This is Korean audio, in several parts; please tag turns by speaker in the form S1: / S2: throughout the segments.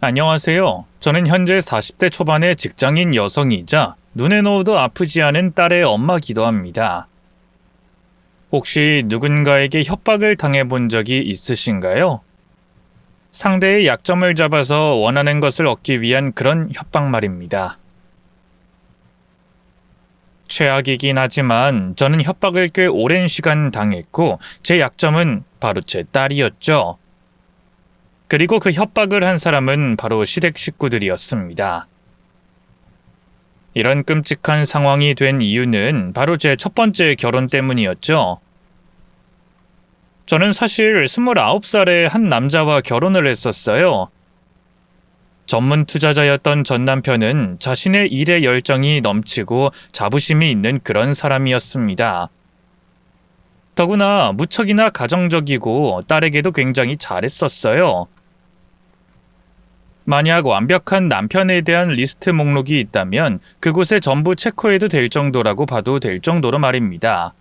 S1: 안녕하세요. 저는 현재 40대 초반의 직장인 여성이자 눈에 넣어도 아프지 않은 딸의 엄마기도 합니다. 혹시 누군가에게 협박을 당해본 적이 있으신가요? 상대의 약점을 잡아서 원하는 것을 얻기 위한 그런 협박 말입니다. 최악이긴 하지만 저는 협박을 꽤 오랜 시간 당했고 제 약점은 바로 제 딸이었죠. 그리고 그 협박을 한 사람은 바로 시댁 식구들이었습니다. 이런 끔찍한 상황이 된 이유는 바로 제 첫 번째 결혼 때문이었죠. 저는 사실 29살에 한 남자와 결혼을 했었어요. 전문 투자자였던 전 남편은 자신의 일에 열정이 넘치고 자부심이 있는 그런 사람이었습니다. 더구나 무척이나 가정적이고 딸에게도 굉장히 잘했었어요. 만약 완벽한 남편에 대한 리스트 목록이 있다면 그곳에 전부 체크해도 될 정도라고 봐도 될 정도로 말입니다.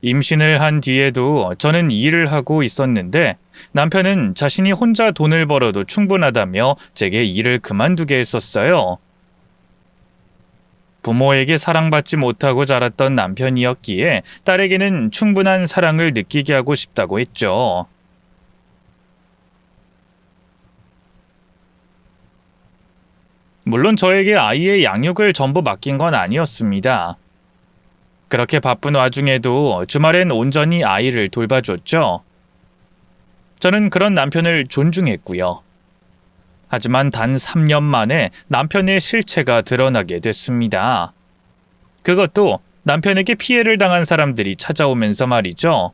S1: 임신을 한 뒤에도 저는 일을 하고 있었는데 남편은 자신이 혼자 돈을 벌어도 충분하다며 제게 일을 그만두게 했었어요. 부모에게 사랑받지 못하고 자랐던 남편이었기에 딸에게는 충분한 사랑을 느끼게 하고 싶다고 했죠. 물론 저에게 아이의 양육을 전부 맡긴 건 아니었습니다. 그렇게 바쁜 와중에도 주말엔 온전히 아이를 돌봐줬죠. 저는 그런 남편을 존중했고요. 하지만 단 3년 만에 남편의 실체가 드러나게 됐습니다. 그것도 남편에게 피해를 당한 사람들이 찾아오면서 말이죠.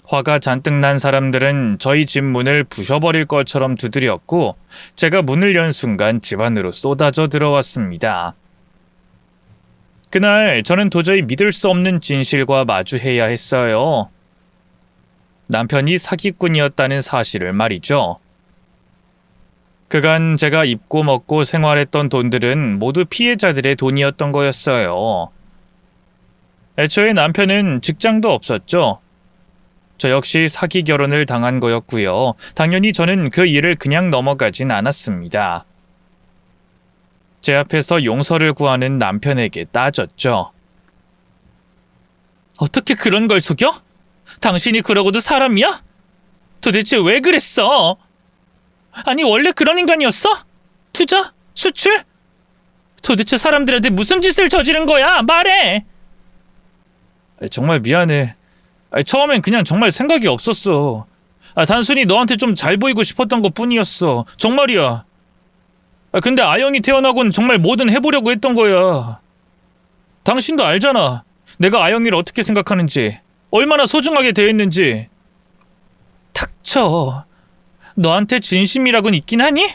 S1: 화가 잔뜩 난 사람들은 저희 집 문을 부셔버릴 것처럼 두드렸고 제가 문을 연 순간 집 안으로 쏟아져 들어왔습니다. 그날 저는 도저히 믿을 수 없는 진실과 마주해야 했어요. 남편이 사기꾼이었다는 사실을 말이죠. 그간 제가 입고 먹고 생활했던 돈들은 모두 피해자들의 돈이었던 거였어요. 애초에 남편은 직장도 없었죠. 저 역시 사기 결혼을 당한 거였고요. 당연히 저는 그 일을 그냥 넘어가진 않았습니다. 제 앞에서 용서를 구하는 남편에게 따졌죠. 어떻게 그런 걸 속여? 당신이 그러고도 사람이야? 도대체 왜 그랬어? 아니 원래 그런 인간이었어? 투자? 수출? 도대체 사람들한테 무슨 짓을 저지른 거야? 말해! 정말 미안해. 처음엔 그냥 정말 생각이 없었어. 단순히 너한테 좀 잘 보이고 싶었던 것 뿐이었어. 정말이야. 근데 아영이 태어나고는 정말 뭐든 해보려고 했던 거야. 당신도 알잖아. 내가 아영이를 어떻게 생각하는지, 얼마나 소중하게 대했는지. 닥쳐. 너한테 진심이라곤 있긴 하니?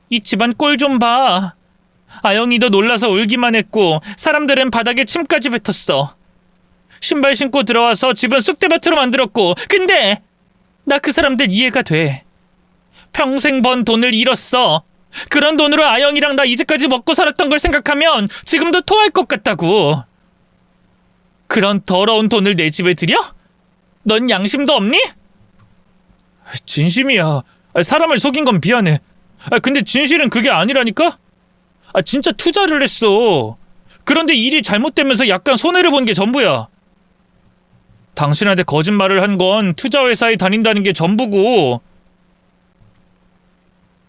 S1: 이 집안 꼴 좀 봐. 아영이도 놀라서 울기만 했고 사람들은 바닥에 침까지 뱉었어. 신발 신고 들어와서 집은 쑥대밭으로 만들었고 근데 나 그 사람들 이해가 돼. 평생 번 돈을 잃었어. 그런 돈으로 아영이랑 나 이제까지 먹고 살았던 걸 생각하면 지금도 토할 것 같다고. 그런 더러운 돈을 내 집에 들여? 넌 양심도 없니? 진심이야. 사람을 속인 건 미안해. 근데 진실은 그게 아니라니까? 진짜 투자를 했어. 그런데 일이 잘못되면서 약간 손해를 본 게 전부야. 당신한테 거짓말을 한 건 투자 회사에 다닌다는 게 전부고.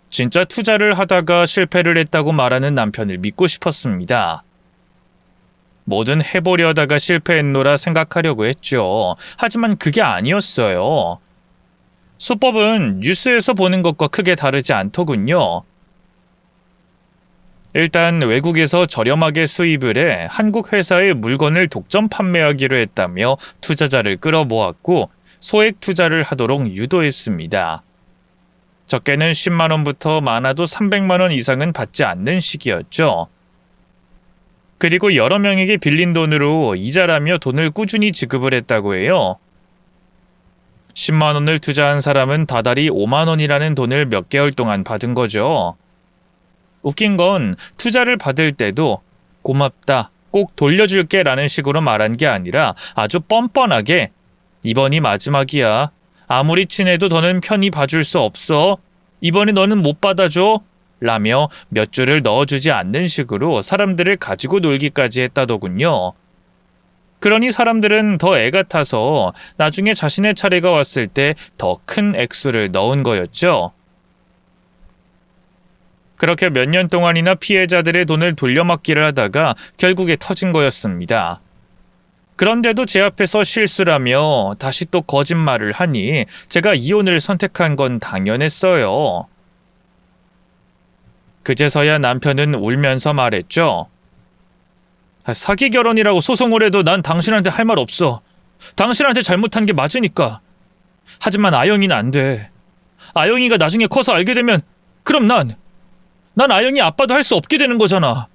S1: 진짜 투자를 하다가 실패를 했다고 말하는 남편을 믿고 싶었습니다. 뭐든 해보려다가 실패했노라 생각하려고 했죠. 하지만 그게 아니었어요. 수법은 뉴스에서 보는 것과 크게 다르지 않더군요. 일단 외국에서 저렴하게 수입을 해 한국 회사의 물건을 독점 판매하기로 했다며 투자자를 끌어모았고 소액 투자를 하도록 유도했습니다. 적게는 10만 원부터 많아도 300만 원 이상은 받지 않는 시기였죠. 그리고 여러 명에게 빌린 돈으로 이자라며 돈을 꾸준히 지급을 했다고 해요. 10만 원을 투자한 사람은 다달이 5만 원이라는 돈을 몇 개월 동안 받은 거죠. 웃긴 건 투자를 받을 때도 고맙다, 꼭 돌려줄게 라는 식으로 말한 게 아니라 아주 뻔뻔하게 이번이 마지막이야. 아무리 친해도 더는 편히 봐줄 수 없어. 이번에 너는 못 받아줘. 라며 몇 줄을 넣어주지 않는 식으로 사람들을 가지고 놀기까지 했다더군요. 그러니 사람들은 더 애가 타서 나중에 자신의 차례가 왔을 때 더 큰 액수를 넣은 거였죠. 그렇게 몇 년 동안이나 피해자들의 돈을 돌려막기를 하다가 결국에 터진 거였습니다. 그런데도 제 앞에서 실수라며 다시 또 거짓말을 하니 제가 이혼을 선택한 건 당연했어요. 그제서야 남편은 울면서 말했죠. 사기 결혼이라고 소송을 해도 난 당신한테 할 말 없어. 당신한테 잘못한 게 맞으니까. 하지만 아영이는 안 돼. 아영이가 나중에 커서 알게 되면 그럼 난 아영이 아빠도 할 수 없게 되는 거잖아.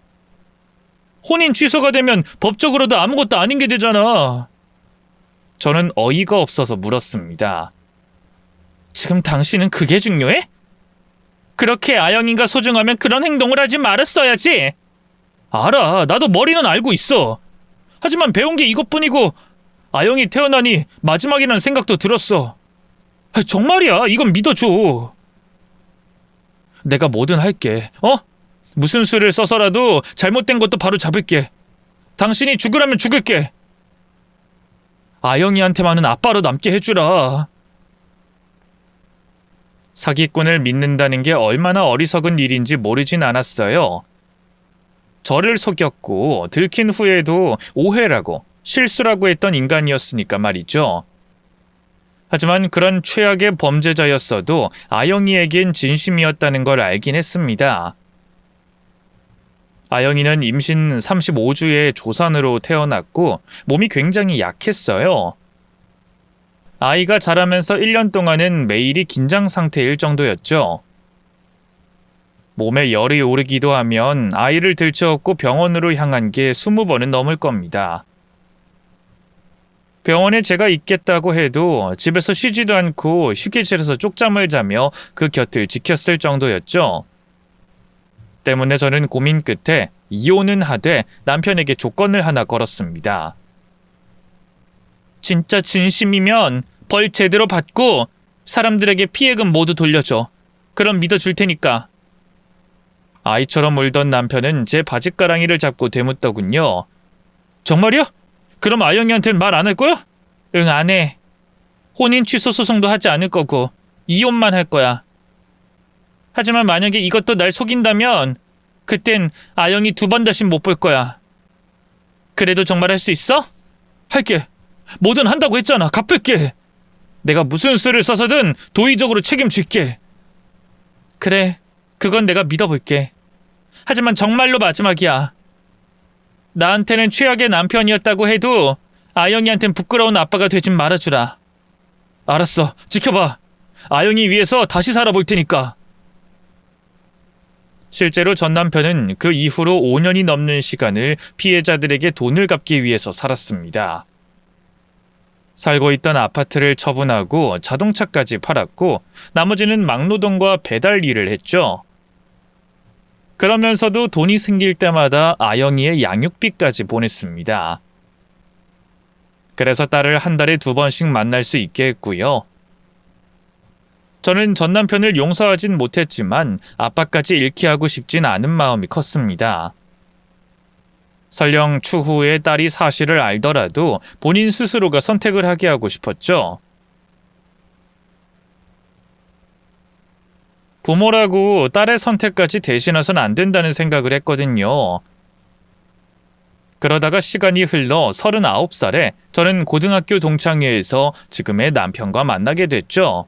S1: 혼인 취소가 되면 법적으로도 아무것도 아닌 게 되잖아. 저는 어이가 없어서 물었습니다. 지금 당신은 그게 중요해? 그렇게 아영이가 소중하면 그런 행동을 하지 말았어야지. 알아. 나도 머리는 알고 있어. 하지만 배운 게 이것뿐이고 아영이 태어나니 마지막이라는 생각도 들었어. 정말이야. 이건 믿어줘. 내가 뭐든 할게. 무슨 수를 써서라도 잘못된 것도 바로 잡을게. 당신이 죽으라면 죽을게. 아영이한테만은 아빠로 남게 해주라. 사기꾼을 믿는다는 게 얼마나 어리석은 일인지 모르진 않았어요. 저를 속였고 들킨 후에도 오해라고 실수라고 했던 인간이었으니까 말이죠. 하지만 그런 최악의 범죄자였어도 아영이에겐 진심이었다는 걸 알긴 했습니다. 아영이는 임신 35주에 조산으로 태어났고 몸이 굉장히 약했어요. 아이가 자라면서 1년 동안은 매일이 긴장 상태일 정도였죠. 몸에 열이 오르기도 하면 아이를 들쳐업고 병원으로 향한 게 20번은 넘을 겁니다. 병원에 제가 있겠다고 해도 집에서 쉬지도 않고 휴게실에서 쪽잠을 자며 그 곁을 지켰을 정도였죠. 때문에 저는 고민 끝에 이혼은 하되 남편에게 조건을 하나 걸었습니다. 진짜 진심이면 벌 제대로 받고 사람들에게 피해금 모두 돌려줘. 그럼 믿어줄 테니까. 아이처럼 울던 남편은 제 바짓가랑이를 잡고 되묻더군요. 정말이야? 그럼 아영이한테는 말 안 할 거야? 응, 안 해. 혼인 취소 소송도 하지 않을 거고 이혼만 할 거야. 하지만 만약에 이것도 날 속인다면 그땐 아영이 2번 다신 못 볼 거야. 그래도 정말 할 수 있어? 할게. 뭐든 한다고 했잖아. 갚을게. 내가 무슨 수를 써서든 도의적으로 책임질게. 그래, 그건 내가 믿어볼게. 하지만 정말로 마지막이야. 나한테는 최악의 남편이었다고 해도 아영이한텐 부끄러운 아빠가 되진 말아주라. 알았어, 지켜봐. 아영이 위해서 다시 살아볼 테니까. 실제로 전 남편은 그 이후로 5년이 넘는 시간을 피해자들에게 돈을 갚기 위해서 살았습니다. 살고 있던 아파트를 처분하고 자동차까지 팔았고 나머지는 막노동과 배달 일을 했죠. 그러면서도 돈이 생길 때마다 아영이의 양육비까지 보냈습니다. 그래서 딸을 한 달에 2번씩 만날 수 있게 했고요. 저는 전 남편을 용서하진 못했지만 아빠까지 잃게 하고 싶진 않은 마음이 컸습니다. 설령 추후에 딸이 사실을 알더라도 본인 스스로가 선택을 하게 하고 싶었죠. 부모라고 딸의 선택까지 대신해서는 안 된다는 생각을 했거든요. 그러다가 시간이 흘러 39살에 저는 고등학교 동창회에서 지금의 남편과 만나게 됐죠.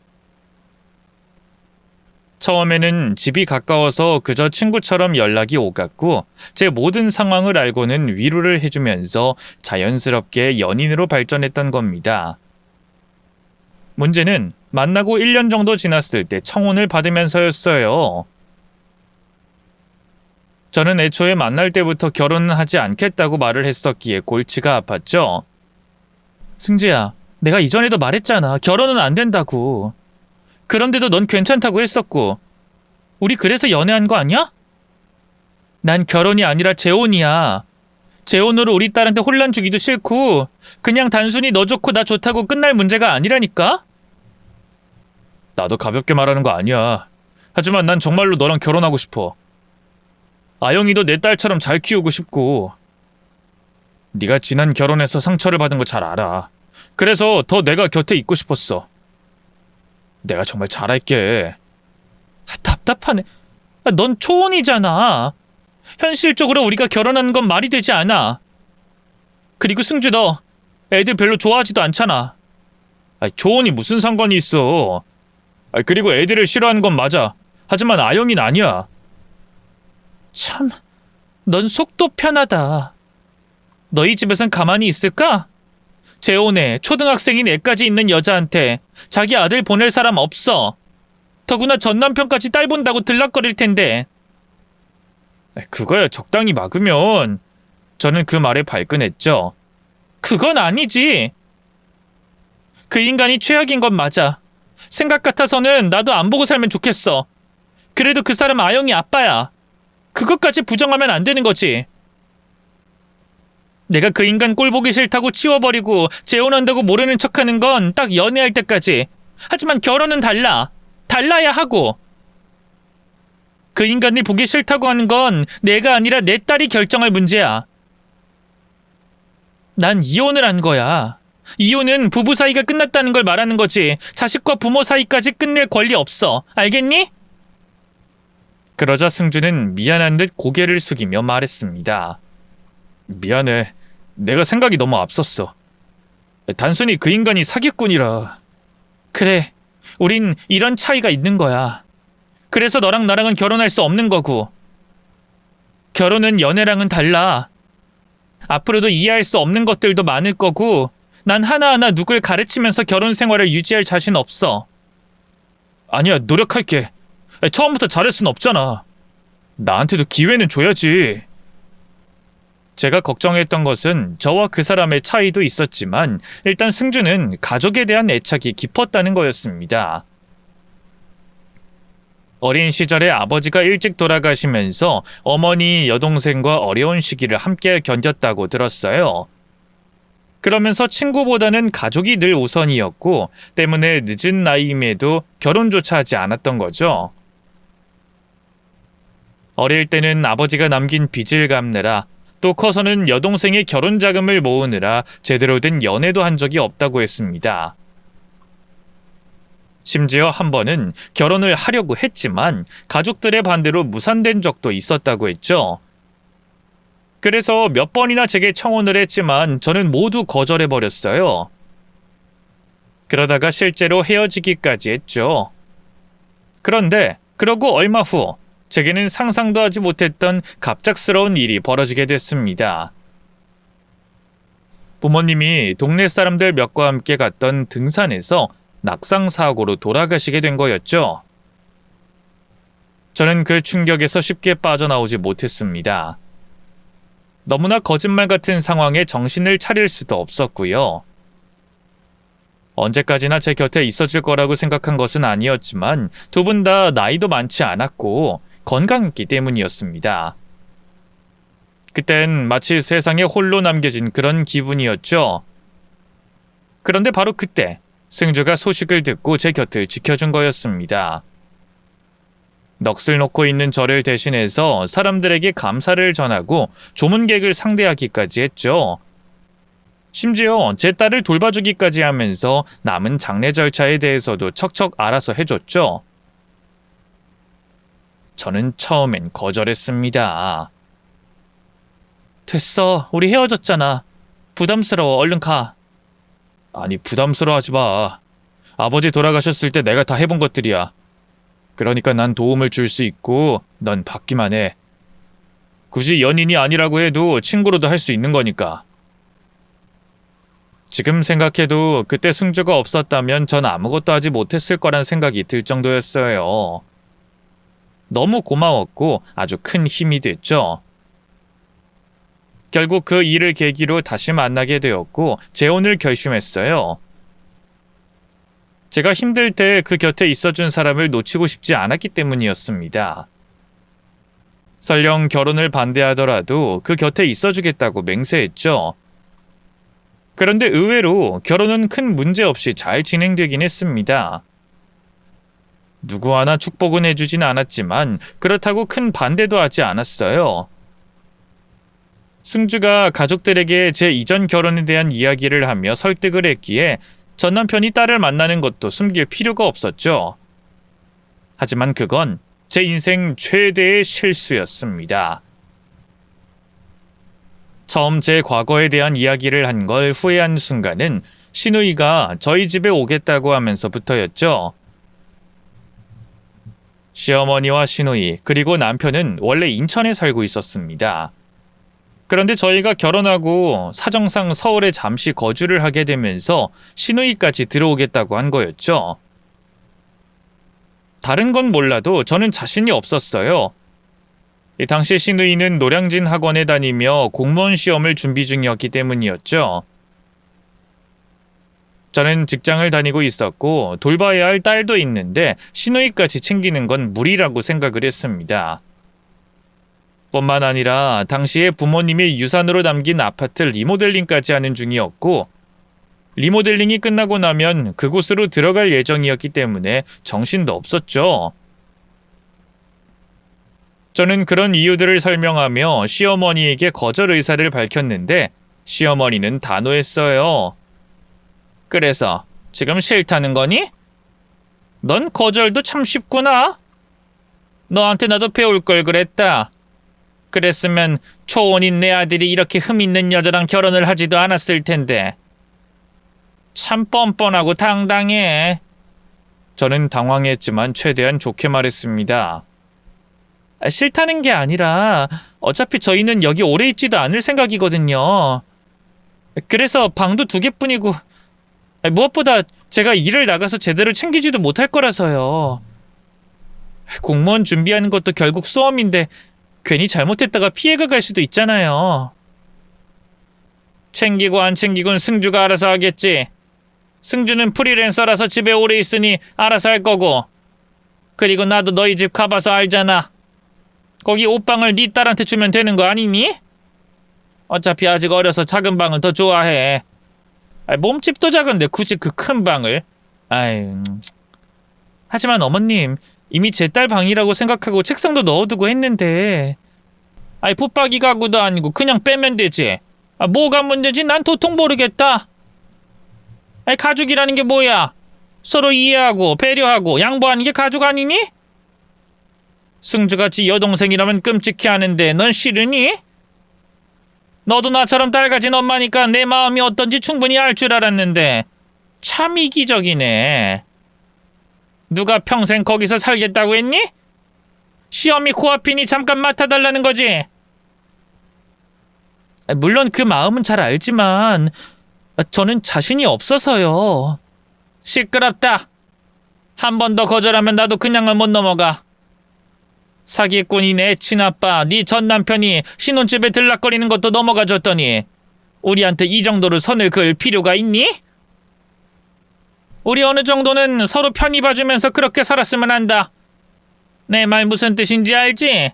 S1: 처음에는 집이 가까워서 그저 친구처럼 연락이 오갔고 제 모든 상황을 알고는 위로를 해주면서 자연스럽게 연인으로 발전했던 겁니다. 문제는 만나고 1년 정도 지났을 때 청혼을 받으면서였어요. 저는 애초에 만날 때부터 결혼은 하지 않겠다고 말을 했었기에 골치가 아팠죠. 승재야, 내가 이전에도 말했잖아. 결혼은 안 된다고. 그런데도 넌 괜찮다고 했었고. 우리 그래서 연애한 거 아니야? 난 결혼이 아니라 재혼이야. 재혼으로 우리 딸한테 혼란 주기도 싫고 그냥 단순히 너 좋고 나 좋다고 끝날 문제가 아니라니까? 나도 가볍게 말하는 거 아니야. 하지만 난 정말로 너랑 결혼하고 싶어. 아영이도 내 딸처럼 잘 키우고 싶고. 네가 지난 결혼에서 상처를 받은 거 잘 알아. 그래서 더 내가 곁에 있고 싶었어. 내가 정말 잘할게. 답답하네. 넌 초혼이잖아. 현실적으로 우리가 결혼하는 건 말이 되지 않아. 그리고 승주 너 애들 별로 좋아하지도 않잖아. 초혼이 무슨 상관이 있어. 그리고 애들을 싫어하는 건 맞아. 하지만 아영이는 아니야. 참, 넌 속도 편하다. 너희 집에선 가만히 있을까? 재혼해 초등학생인 애까지 있는 여자한테 자기 아들 보낼 사람 없어. 더구나 전 남편까지 딸 본다고 들락거릴 텐데. 그거야 적당히 막으면. 저는 그 말에 발끈했죠. 그건 아니지. 그 인간이 최악인 건 맞아. 생각 같아서는 나도 안 보고 살면 좋겠어. 그래도 그 사람 아영이 아빠야. 그것까지 부정하면 안 되는 거지. 내가 그 인간 꼴 보기 싫다고 치워버리고 재혼한다고 모르는 척하는 건 딱 연애할 때까지. 하지만 결혼은 달라. 달라야 하고. 그 인간을 보기 싫다고 하는 건 내가 아니라 내 딸이 결정할 문제야. 난 이혼을 한 거야. 이혼은 부부 사이가 끝났다는 걸 말하는 거지. 자식과 부모 사이까지 끝낼 권리 없어. 알겠니? 그러자 승주는 미안한 듯 고개를 숙이며 말했습니다. 미안해. 내가 생각이 너무 앞섰어. 단순히 그 인간이 사기꾼이라. 그래. 우린 이런 차이가 있는 거야. 그래서 너랑 나랑은 결혼할 수 없는 거고. 결혼은 연애랑은 달라. 앞으로도 이해할 수 없는 것들도 많을 거고 난 하나하나 누굴 가르치면서 결혼 생활을 유지할 자신 없어. 아니야, 노력할게. 처음부터 잘할 순 없잖아. 나한테도 기회는 줘야지. 제가 걱정했던 것은 저와 그 사람의 차이도 있었지만 일단 승주는 가족에 대한 애착이 깊었다는 거였습니다. 어린 시절에 아버지가 일찍 돌아가시면서 어머니, 여동생과 어려운 시기를 함께 견뎠다고 들었어요. 그러면서 친구보다는 가족이 늘 우선이었고 때문에 늦은 나이임에도 결혼조차 하지 않았던 거죠. 어릴 때는 아버지가 남긴 빚을 갚느라 또 커서는 여동생의 결혼 자금을 모으느라 제대로 된 연애도 한 적이 없다고 했습니다. 심지어 한 번은 결혼을 하려고 했지만 가족들의 반대로 무산된 적도 있었다고 했죠. 그래서 몇 번이나 제게 청혼을 했지만 저는 모두 거절해버렸어요. 그러다가 실제로 헤어지기까지 했죠. 그런데 그러고 얼마 후 제게는 상상도 하지 못했던 갑작스러운 일이 벌어지게 됐습니다. 부모님이 동네 사람들 몇과 함께 갔던 등산에서 낙상사고로 돌아가시게 된 거였죠. 저는 그 충격에서 쉽게 빠져나오지 못했습니다. 너무나 거짓말 같은 상황에 정신을 차릴 수도 없었고요. 언제까지나 제 곁에 있어줄 거라고 생각한 것은 아니었지만 두 분 다 나이도 많지 않았고 건강했기 때문이었습니다. 그땐 마치 세상에 홀로 남겨진 그런 기분이었죠. 그런데 바로 그때 승주가 소식을 듣고 제 곁을 지켜준 거였습니다. 넋을 놓고 있는 저를 대신해서 사람들에게 감사를 전하고 조문객을 상대하기까지 했죠. 심지어 제 딸을 돌봐주기까지 하면서 남은 장례 절차에 대해서도 척척 알아서 해줬죠. 저는 처음엔 거절했습니다. 됐어, 우리 헤어졌잖아. 부담스러워, 얼른 가. 아니, 부담스러워하지 마. 아버지 돌아가셨을 때 내가 다 해본 것들이야. 그러니까 난 도움을 줄 수 있고 넌 받기만 해. 굳이 연인이 아니라고 해도 친구로도 할 수 있는 거니까. 지금 생각해도 그때 승주가 없었다면 전 아무것도 하지 못했을 거란 생각이 들 정도였어요. 너무 고마웠고 아주 큰 힘이 됐죠. 결국 그 일을 계기로 다시 만나게 되었고 재혼을 결심했어요. 제가 힘들 때 그 곁에 있어준 사람을 놓치고 싶지 않았기 때문이었습니다. 설령 결혼을 반대하더라도 그 곁에 있어주겠다고 맹세했죠. 그런데 의외로 결혼은 큰 문제 없이 잘 진행되긴 했습니다. 누구 하나 축복은 해주진 않았지만 그렇다고 큰 반대도 하지 않았어요. 승주가 가족들에게 제 이전 결혼에 대한 이야기를 하며 설득을 했기에 전 남편이 딸을 만나는 것도 숨길 필요가 없었죠. 하지만 그건 제 인생 최대의 실수였습니다. 처음 제 과거에 대한 이야기를 한 걸 후회한 순간은 시누이가 저희 집에 오겠다고 하면서부터였죠. 시어머니와 시누이 그리고 남편은 원래 인천에 살고 있었습니다. 그런데 저희가 결혼하고 사정상 서울에 잠시 거주를 하게 되면서 시누이까지 들어오겠다고 한 거였죠. 다른 건 몰라도 저는 자신이 없었어요. 당시 시누이는 노량진 학원에 다니며 공무원 시험을 준비 중이었기 때문이었죠. 저는 직장을 다니고 있었고 돌봐야 할 딸도 있는데 시누이까지 챙기는 건 무리라고 생각을 했습니다. 뿐만 아니라 당시에 부모님이 유산으로 남긴 아파트 리모델링까지 하는 중이었고 리모델링이 끝나고 나면 그곳으로 들어갈 예정이었기 때문에 정신도 없었죠. 저는 그런 이유들을 설명하며 시어머니에게 거절 의사를 밝혔는데 시어머니는 단호했어요. 그래서 지금 싫다는 거니? 넌 거절도 참 쉽구나. 너한테 나도 배울 걸 그랬다. 그랬으면 초혼인 내 아들이 이렇게 흠 있는 여자랑 결혼을 하지도 않았을 텐데. 참 뻔뻔하고 당당해. 저는 당황했지만 최대한 좋게 말했습니다. 싫다는 게 아니라 어차피 저희는 여기 오래 있지도 않을 생각이거든요. 그래서 방도 2개뿐이고 무엇보다 제가 일을 나가서 제대로 챙기지도 못할 거라서요. 공무원 준비하는 것도 결국 수험인데 괜히 잘못했다가 피해가 갈 수도 있잖아요. 챙기고 안 챙기고는 승주가 알아서 하겠지. 승주는 프리랜서라서 집에 오래 있으니 알아서 할 거고. 그리고 나도 너희 집 가봐서 알잖아. 거기 옷방을 네 딸한테 주면 되는 거 아니니? 어차피 아직 어려서 작은 방을 더 좋아해. 몸집도 작은데 굳이 그 큰 방을. 하지만 어머님, 이미 제 딸 방이라고 생각하고 책상도 넣어두고 했는데. 붙박이 가구도 아니고 그냥 빼면 되지. 뭐가 문제지? 난 도통 모르겠다. 가족이라는 게 뭐야? 서로 이해하고 배려하고 양보하는 게 가족 아니니? 승주같이 여동생이라면 끔찍해 하는데 넌 싫으니? 너도 나처럼 딸 가진 엄마니까 내 마음이 어떤지 충분히 알 줄 알았는데 참 이기적이네. 누가 평생 거기서 살겠다고 했니? 시험이 코앞이니 잠깐 맡아달라는 거지. 물론 그 마음은 잘 알지만 저는 자신이 없어서요. 시끄럽다. 한 번 더 거절하면 나도 그냥은 못 넘어가. 사기꾼인 애 친아빠, 네 전 남편이 신혼집에 들락거리는 것도 넘어가 줬더니 우리한테 이 정도로 선을 그을 필요가 있니? 우리 어느 정도는 서로 편히 봐주면서 그렇게 살았으면 한다. 내 말 무슨 뜻인지 알지?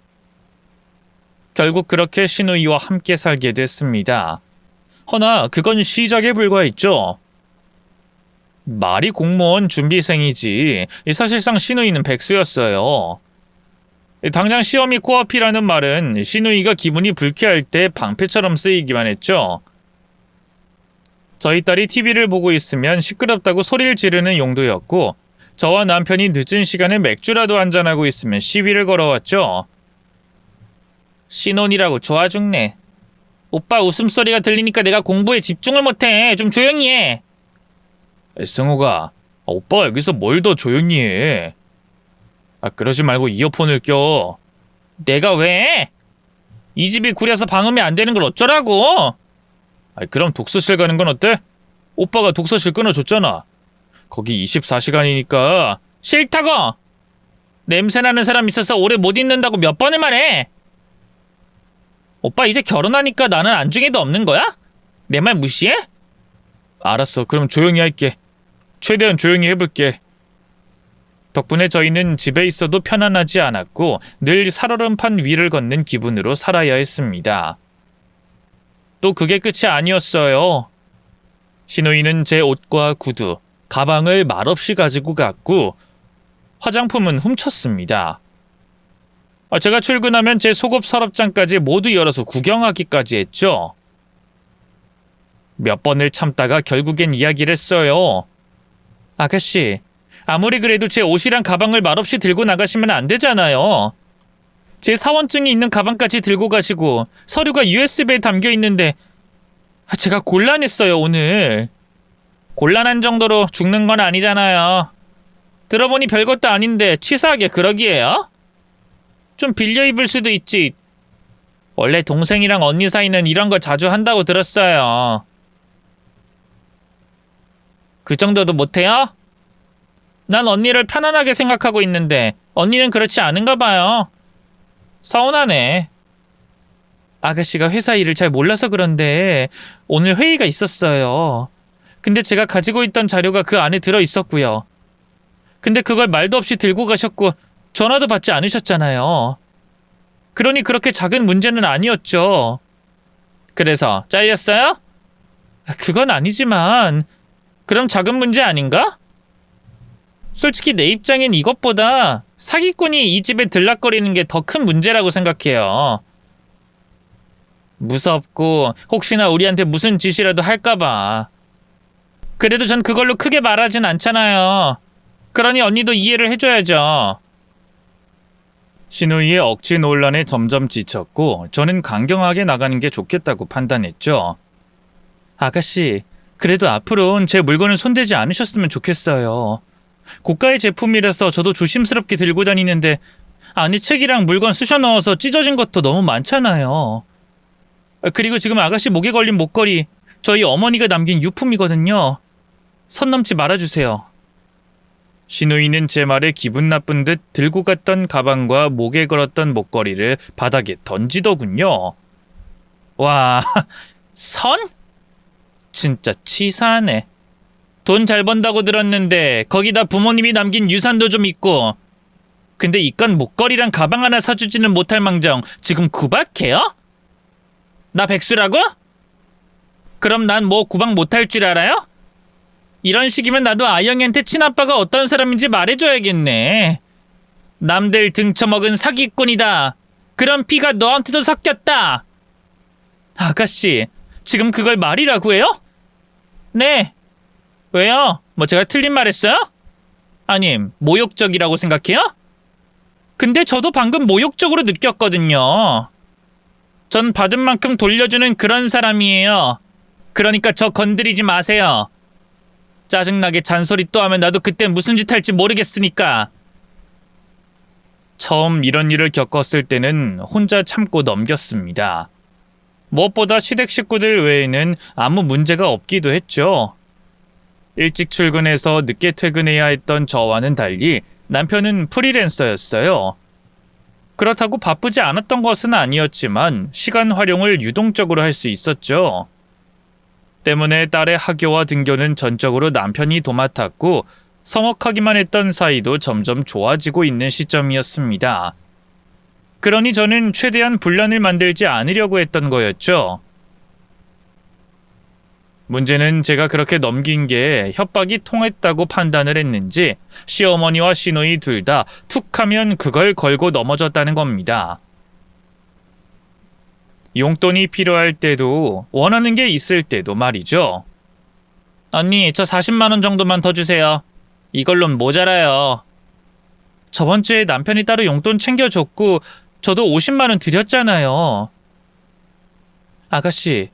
S1: 결국 그렇게 시누이와 함께 살게 됐습니다. 허나 그건 시작에 불과했죠. 말이 공무원 준비생이지 사실상 시누이는 백수였어요. 당장 시험이 코앞이라는 말은 시누이가 기분이 불쾌할 때 방패처럼 쓰이기만 했죠. 저희 딸이 TV를 보고 있으면 시끄럽다고 소리를 지르는 용도였고 저와 남편이 늦은 시간에 맥주라도 한잔하고 있으면 시비를 걸어왔죠. 신혼이라고 좋아 죽네. 오빠 웃음소리가 들리니까 내가 공부에 집중을 못해. 좀 조용히 해. 승호가 오빠가 여기서 뭘 더 조용히 해. 그러지 말고 이어폰을 껴. 내가 왜? 이 집이 구려서 방음이 안 되는 걸 어쩌라고? 그럼 독서실 가는 건 어때? 오빠가 독서실 끊어줬잖아. 거기 24시간이니까. 싫다고! 냄새나는 사람 있어서 오래 못 있는다고 몇 번을 말해. 오빠 이제 결혼하니까 나는 안중에도 없는 거야? 내 말 무시해? 알았어. 그럼 조용히 할게. 최대한 조용히 해볼게. 덕분에 저희는 집에 있어도 편안하지 않았고 늘 살얼음판 위를 걷는 기분으로 살아야 했습니다. 또 그게 끝이 아니었어요. 시누이는 제 옷과 구두, 가방을 말없이 가지고 갔고 화장품은 훔쳤습니다. 제가 출근하면 제 속옷 서랍장까지 모두 열어서 구경하기까지 했죠. 몇 번을 참다가 결국엔 이야기를 했어요. 아가씨, 아무리 그래도 제 옷이랑 가방을 말없이 들고 나가시면 안 되잖아요. 제 사원증이 있는 가방까지 들고 가시고 서류가 USB에 담겨 있는데 제가 곤란했어요, 오늘. 곤란한 정도로 죽는 건 아니잖아요. 들어보니 별것도 아닌데 치사하게 그러기에요? 좀 빌려 입을 수도 있지. 원래 동생이랑 언니 사이는 이런 거 자주 한다고 들었어요. 그 정도도 못해요? 난 언니를 편안하게 생각하고 있는데 언니는 그렇지 않은가 봐요. 서운하네. 아가씨가 회사 일을 잘 몰라서 그런데 오늘 회의가 있었어요. 근데 제가 가지고 있던 자료가 그 안에 들어 있었고요. 근데 그걸 말도 없이 들고 가셨고 전화도 받지 않으셨잖아요. 그러니 그렇게 작은 문제는 아니었죠. 그래서 잘렸어요? 그건 아니지만 그럼 작은 문제 아닌가? 솔직히 내 입장엔 이것보다 사기꾼이 이 집에 들락거리는 게 더 큰 문제라고 생각해요. 무섭고 혹시나 우리한테 무슨 짓이라도 할까봐. 그래도 전 그걸로 크게 말하진 않잖아요. 그러니 언니도 이해를 해줘야죠. 신우이의 억지 논란에 점점 지쳤고 저는 강경하게 나가는 게 좋겠다고 판단했죠. 아가씨, 그래도 앞으로는 제 물건을 손대지 않으셨으면 좋겠어요. 고가의 제품이라서 저도 조심스럽게 들고 다니는데 안에 책이랑 물건 쑤셔 넣어서 찢어진 것도 너무 많잖아요. 그리고 지금 아가씨 목에 걸린 목걸이 저희 어머니가 남긴 유품이거든요. 선 넘지 말아주세요. 신우이는 제 말에 기분 나쁜 듯 들고 갔던 가방과 목에 걸었던 목걸이를 바닥에 던지더군요. 와, 선? 진짜 치사하네. 돈 잘 번다고 들었는데 거기다 부모님이 남긴 유산도 좀 있고 근데 이건 목걸이랑 가방 하나 사주지는 못할 망정 지금 구박해요? 나 백수라고? 그럼 난 뭐 구박 못할 줄 알아요? 이런 식이면 나도 아영이한테 친아빠가 어떤 사람인지 말해줘야겠네. 남들 등쳐먹은 사기꾼이다. 그런 피가 너한테도 섞였다. 아가씨, 지금 그걸 말이라고 해요? 네. 왜요? 뭐 제가 틀린 말 했어요? 아님, 모욕적이라고 생각해요? 근데 저도 방금 모욕적으로 느꼈거든요. 전 받은 만큼 돌려주는 그런 사람이에요. 그러니까 저 건드리지 마세요. 짜증나게 잔소리 또 하면 나도 그때 무슨 짓 할지 모르겠으니까. 처음 이런 일을 겪었을 때는 혼자 참고 넘겼습니다. 무엇보다 시댁 식구들 외에는 아무 문제가 없기도 했죠. 일찍 출근해서 늦게 퇴근해야 했던 저와는 달리 남편은 프리랜서였어요. 그렇다고 바쁘지 않았던 것은 아니었지만 시간 활용을 유동적으로 할 수 있었죠. 때문에 딸의 학교와 등교는 전적으로 남편이 도맡았고 서먹하기만 했던 사이도 점점 좋아지고 있는 시점이었습니다. 그러니 저는 최대한 분란을 만들지 않으려고 했던 거였죠. 문제는 제가 그렇게 넘긴 게 협박이 통했다고 판단을 했는지 시어머니와 시누이 둘 다 툭하면 그걸 걸고 넘어졌다는 겁니다. 용돈이 필요할 때도 원하는 게 있을 때도 말이죠. 언니, 저 40만 원 정도만 더 주세요. 이걸론 모자라요. 저번 주에 남편이 따로 용돈 챙겨줬고 저도 50만 원 드렸잖아요. 아가씨,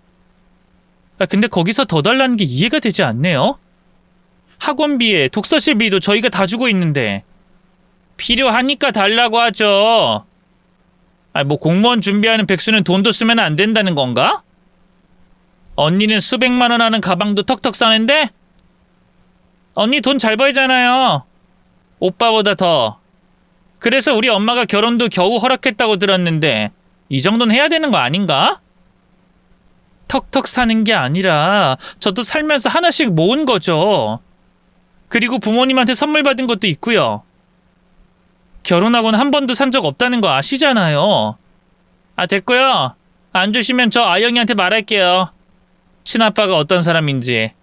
S1: 근데 거기서 더 달라는 게 이해가 되지 않네요. 학원비에 독서실비도 저희가 다 주고 있는데 필요하니까 달라고 하죠. 뭐 공무원 준비하는 백수는 돈도 쓰면 안 된다는 건가? 언니는 수백만 원 하는 가방도 턱턱 싸는데? 언니 돈 잘 벌잖아요. 오빠보다 더. 그래서 우리 엄마가 결혼도 겨우 허락했다고 들었는데 이 정도는 해야 되는 거 아닌가? 턱턱 사는 게 아니라 저도 살면서 하나씩 모은 거죠. 그리고 부모님한테 선물 받은 것도 있고요. 결혼하고는 한 번도 산 적 없다는 거 아시잖아요. 됐고요. 안 주시면 저 아영이한테 말할게요. 친아빠가 어떤 사람인지.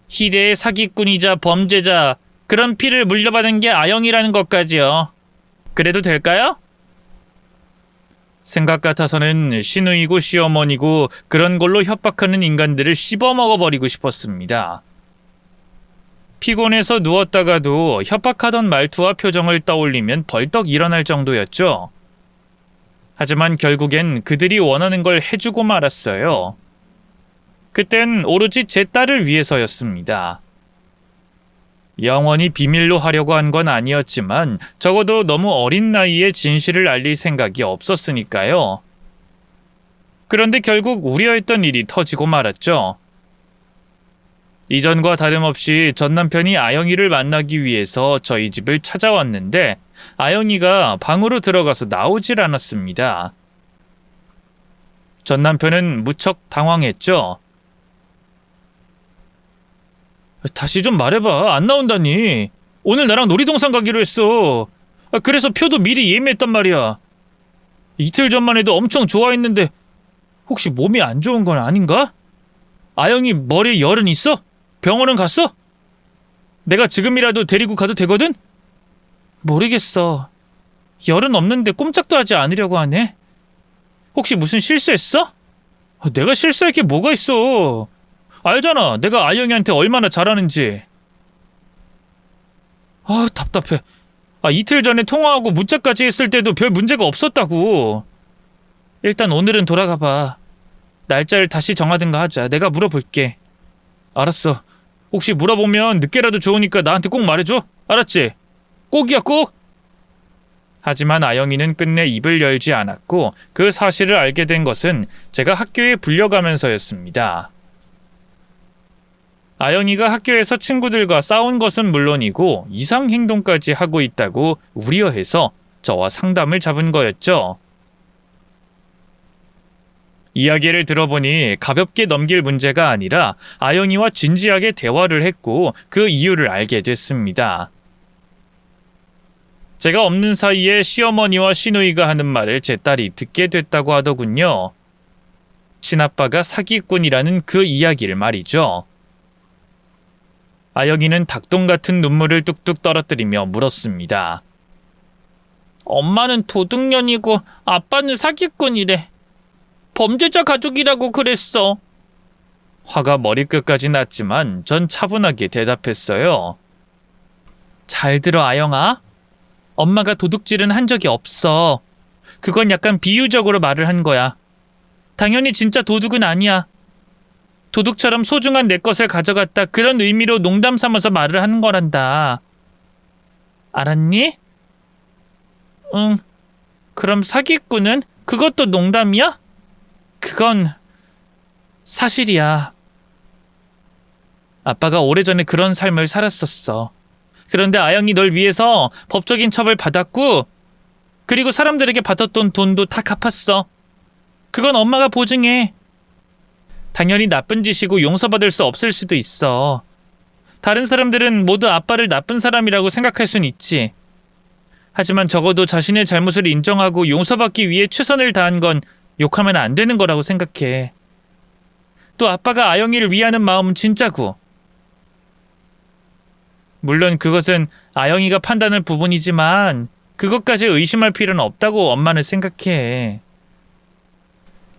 S1: 희대의 사기꾼이자 범죄자, 그런 피를 물려받은 게 아영이라는 것까지요. 그래도 될까요? 생각 같아서는 시누이고 시어머니고 그런 걸로 협박하는 인간들을 씹어먹어버리고 싶었습니다. 피곤해서 누웠다가도 협박하던 말투와 표정을 떠올리면 벌떡 일어날 정도였죠. 하지만 결국엔 그들이 원하는 걸 해주고 말았어요. 그땐 오로지 제 딸을 위해서였습니다. 영원히 비밀로 하려고 한 건 아니었지만 적어도 너무 어린 나이에 진실을 알릴 생각이 없었으니까요. 그런데 결국 우려했던 일이 터지고 말았죠. 이전과 다름없이 전 남편이 아영이를 만나기 위해서 저희 집을 찾아왔는데 아영이가 방으로 들어가서 나오질 않았습니다. 전 남편은 무척 당황했죠. 다시 좀 말해봐. 안 나온다니. 오늘 나랑 놀이동산 가기로 했어. 그래서 표도 미리 예매했단 말이야. 이틀 전만 해도 엄청 좋아했는데 혹시 몸이 안 좋은 건 아닌가? 아영이 머리에 열은 있어? 병원은 갔어? 내가 지금이라도 데리고 가도 되거든? 모르겠어. 열은 없는데 꼼짝도 하지 않으려고 하네. 혹시 무슨 실수했어? 내가 실수할 게 뭐가 있어. 알잖아. 내가 아영이한테 얼마나 잘하는지. 답답해. 이틀 전에 통화하고 문자까지 했을 때도 별 문제가 없었다고. 일단 오늘은 돌아가 봐. 날짜를 다시 정하든가 하자. 내가 물어볼게. 알았어. 혹시 물어보면 늦게라도 좋으니까 나한테 꼭 말해줘. 알았지? 꼭이야 꼭. 하지만 아영이는 끝내 입을 열지 않았고 그 사실을 알게 된 것은 제가 학교에 불려가면서였습니다. 아영이가 학교에서 친구들과 싸운 것은 물론이고 이상 행동까지 하고 있다고 우려해서 저와 상담을 잡은 거였죠. 이야기를 들어보니 가볍게 넘길 문제가 아니라 아영이와 진지하게 대화를 했고 그 이유를 알게 됐습니다. 제가 없는 사이에 시어머니와 시누이가 하는 말을 제 딸이 듣게 됐다고 하더군요. 친아빠가 사기꾼이라는 그 이야기를 말이죠. 아영이는 닭똥 같은 눈물을 뚝뚝 떨어뜨리며 물었습니다. 엄마는 도둑년이고 아빠는 사기꾼이래. 범죄자 가족이라고 그랬어. 화가 머리끝까지 났지만 전 차분하게 대답했어요. 잘 들어 아영아. 엄마가 도둑질은 한 적이 없어. 그건 약간 비유적으로 말을 한 거야. 당연히 진짜 도둑은 아니야. 도둑처럼 소중한 내 것을 가져갔다 그런 의미로 농담 삼아서 말을 하는 거란다. 알았니? 응. 그럼 사기꾼은 그것도 농담이야? 그건 사실이야. 아빠가 오래전에 그런 삶을 살았었어. 그런데 아영이 널 위해서 법적인 처벌 받았고 그리고 사람들에게 받았던 돈도 다 갚았어. 그건 엄마가 보증해. 당연히 나쁜 짓이고 용서받을 수 없을 수도 있어. 다른 사람들은 모두 아빠를 나쁜 사람이라고 생각할 순 있지. 하지만 적어도 자신의 잘못을 인정하고 용서받기 위해 최선을 다한 건 욕하면 안 되는 거라고 생각해. 또 아빠가 아영이를 위하는 마음은 진짜고. 물론 그것은 아영이가 판단할 부분이지만 그것까지 의심할 필요는 없다고 엄마는 생각해.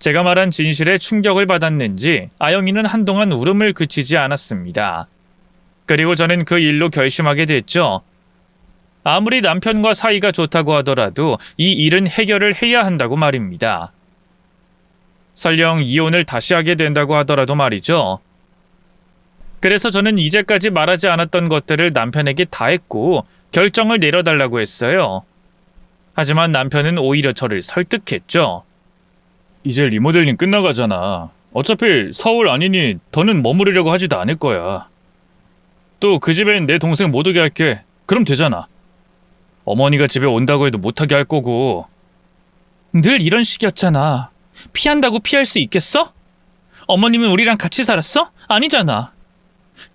S1: 제가 말한 진실에 충격을 받았는지 아영이는 한동안 울음을 그치지 않았습니다. 그리고 저는 그 일로 결심하게 됐죠. 아무리 남편과 사이가 좋다고 하더라도 이 일은 해결을 해야 한다고 말입니다. 설령 이혼을 다시 하게 된다고 하더라도 말이죠. 그래서 저는 이제까지 말하지 않았던 것들을 남편에게 다 했고 결정을 내려달라고 했어요. 하지만 남편은 오히려 저를 설득했죠. 이제 리모델링 끝나가잖아. 어차피 서울 아니니 더는 머무르려고 하지도 않을 거야. 또 그 집엔 내 동생 못 오게 할게. 그럼 되잖아. 어머니가 집에 온다고 해도 못하게 할 거고. 늘 이런 식이었잖아. 피한다고 피할 수 있겠어? 어머님은 우리랑 같이 살았어? 아니잖아.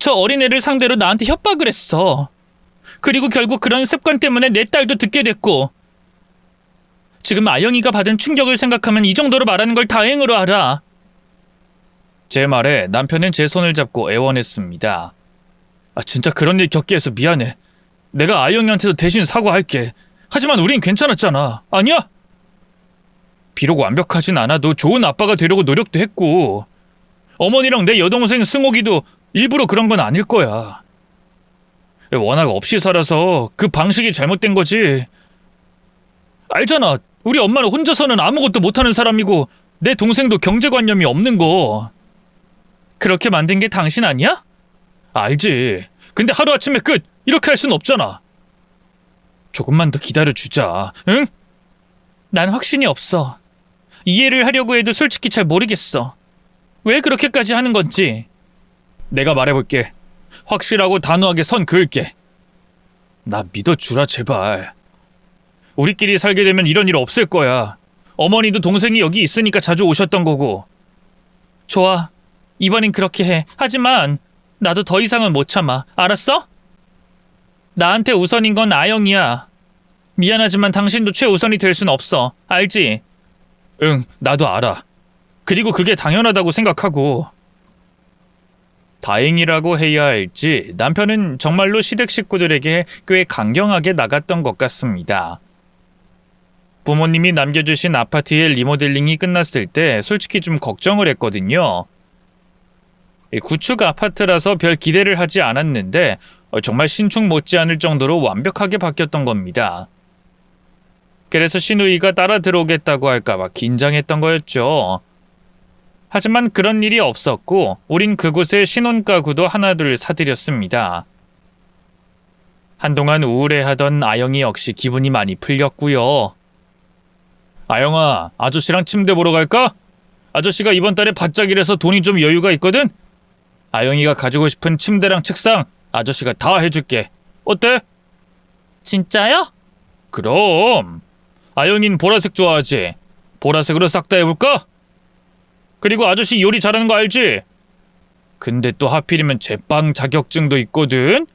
S1: 저 어린애를 상대로 나한테 협박을 했어. 그리고 결국 그런 습관 때문에 내 딸도 듣게 됐고. 지금 아영이가 받은 충격을 생각하면 이 정도로 말하는 걸 다행으로 알아. 제 말에 남편은 제 손을 잡고 애원했습니다. 진짜 그런 일 겪게 해서 미안해. 내가 아영이한테도 대신 사과할게. 하지만 우린 괜찮았잖아. 아니야? 비록 완벽하진 않아도 좋은 아빠가 되려고 노력도 했고 어머니랑 내 여동생 승옥이도 일부러 그런 건 아닐 거야. 워낙 없이 살아서 그 방식이 잘못된 거지. 알잖아. 우리 엄마는 혼자서는 아무것도 못하는 사람이고 내 동생도 경제관념이 없는 거. 그렇게 만든 게 당신 아니야? 알지. 근데 하루아침에 끝! 이렇게 할 순 없잖아. 조금만 더 기다려주자. 응? 난 확신이 없어. 이해를 하려고 해도 솔직히 잘 모르겠어. 왜 그렇게까지 하는 건지. 내가 말해볼게. 확실하고 단호하게 선 그을게. 나 믿어주라 제발. 우리끼리 살게 되면 이런 일 없을 거야. 어머니도 동생이 여기 있으니까 자주 오셨던 거고. 좋아. 이번엔 그렇게 해. 하지만 나도 더 이상은 못 참아. 알았어? 나한테 우선인 건 아영이야. 미안하지만 당신도 최우선이 될 순 없어. 알지? 응, 나도 알아. 그리고 그게 당연하다고 생각하고. 다행이라고 해야 할지 남편은 정말로 시댁 식구들에게 꽤 강경하게 나갔던 것 같습니다. 부모님이 남겨주신 아파트의 리모델링이 끝났을 때 솔직히 좀 걱정을 했거든요. 구축 아파트라서 별 기대를 하지 않았는데 정말 신축 못지않을 정도로 완벽하게 바뀌었던 겁니다. 그래서 시누이가 따라 들어오겠다고 할까봐 긴장했던 거였죠. 하지만 그런 일이 없었고 우린 그곳에 신혼가구도 하나둘 사들였습니다. 한동안 우울해하던 아영이 역시 기분이 많이 풀렸고요. 아영아, 아저씨랑 침대 보러 갈까? 아저씨가 이번 달에 바짝이라서 돈이 좀 여유가 있거든? 아영이가 가지고 싶은 침대랑 책상 아저씨가 다 해줄게. 어때? 진짜요? 그럼. 아영이는 보라색 좋아하지? 보라색으로 싹 다 해볼까? 그리고 아저씨 요리 잘하는 거 알지? 근데 또 하필이면 제빵 자격증도 있거든?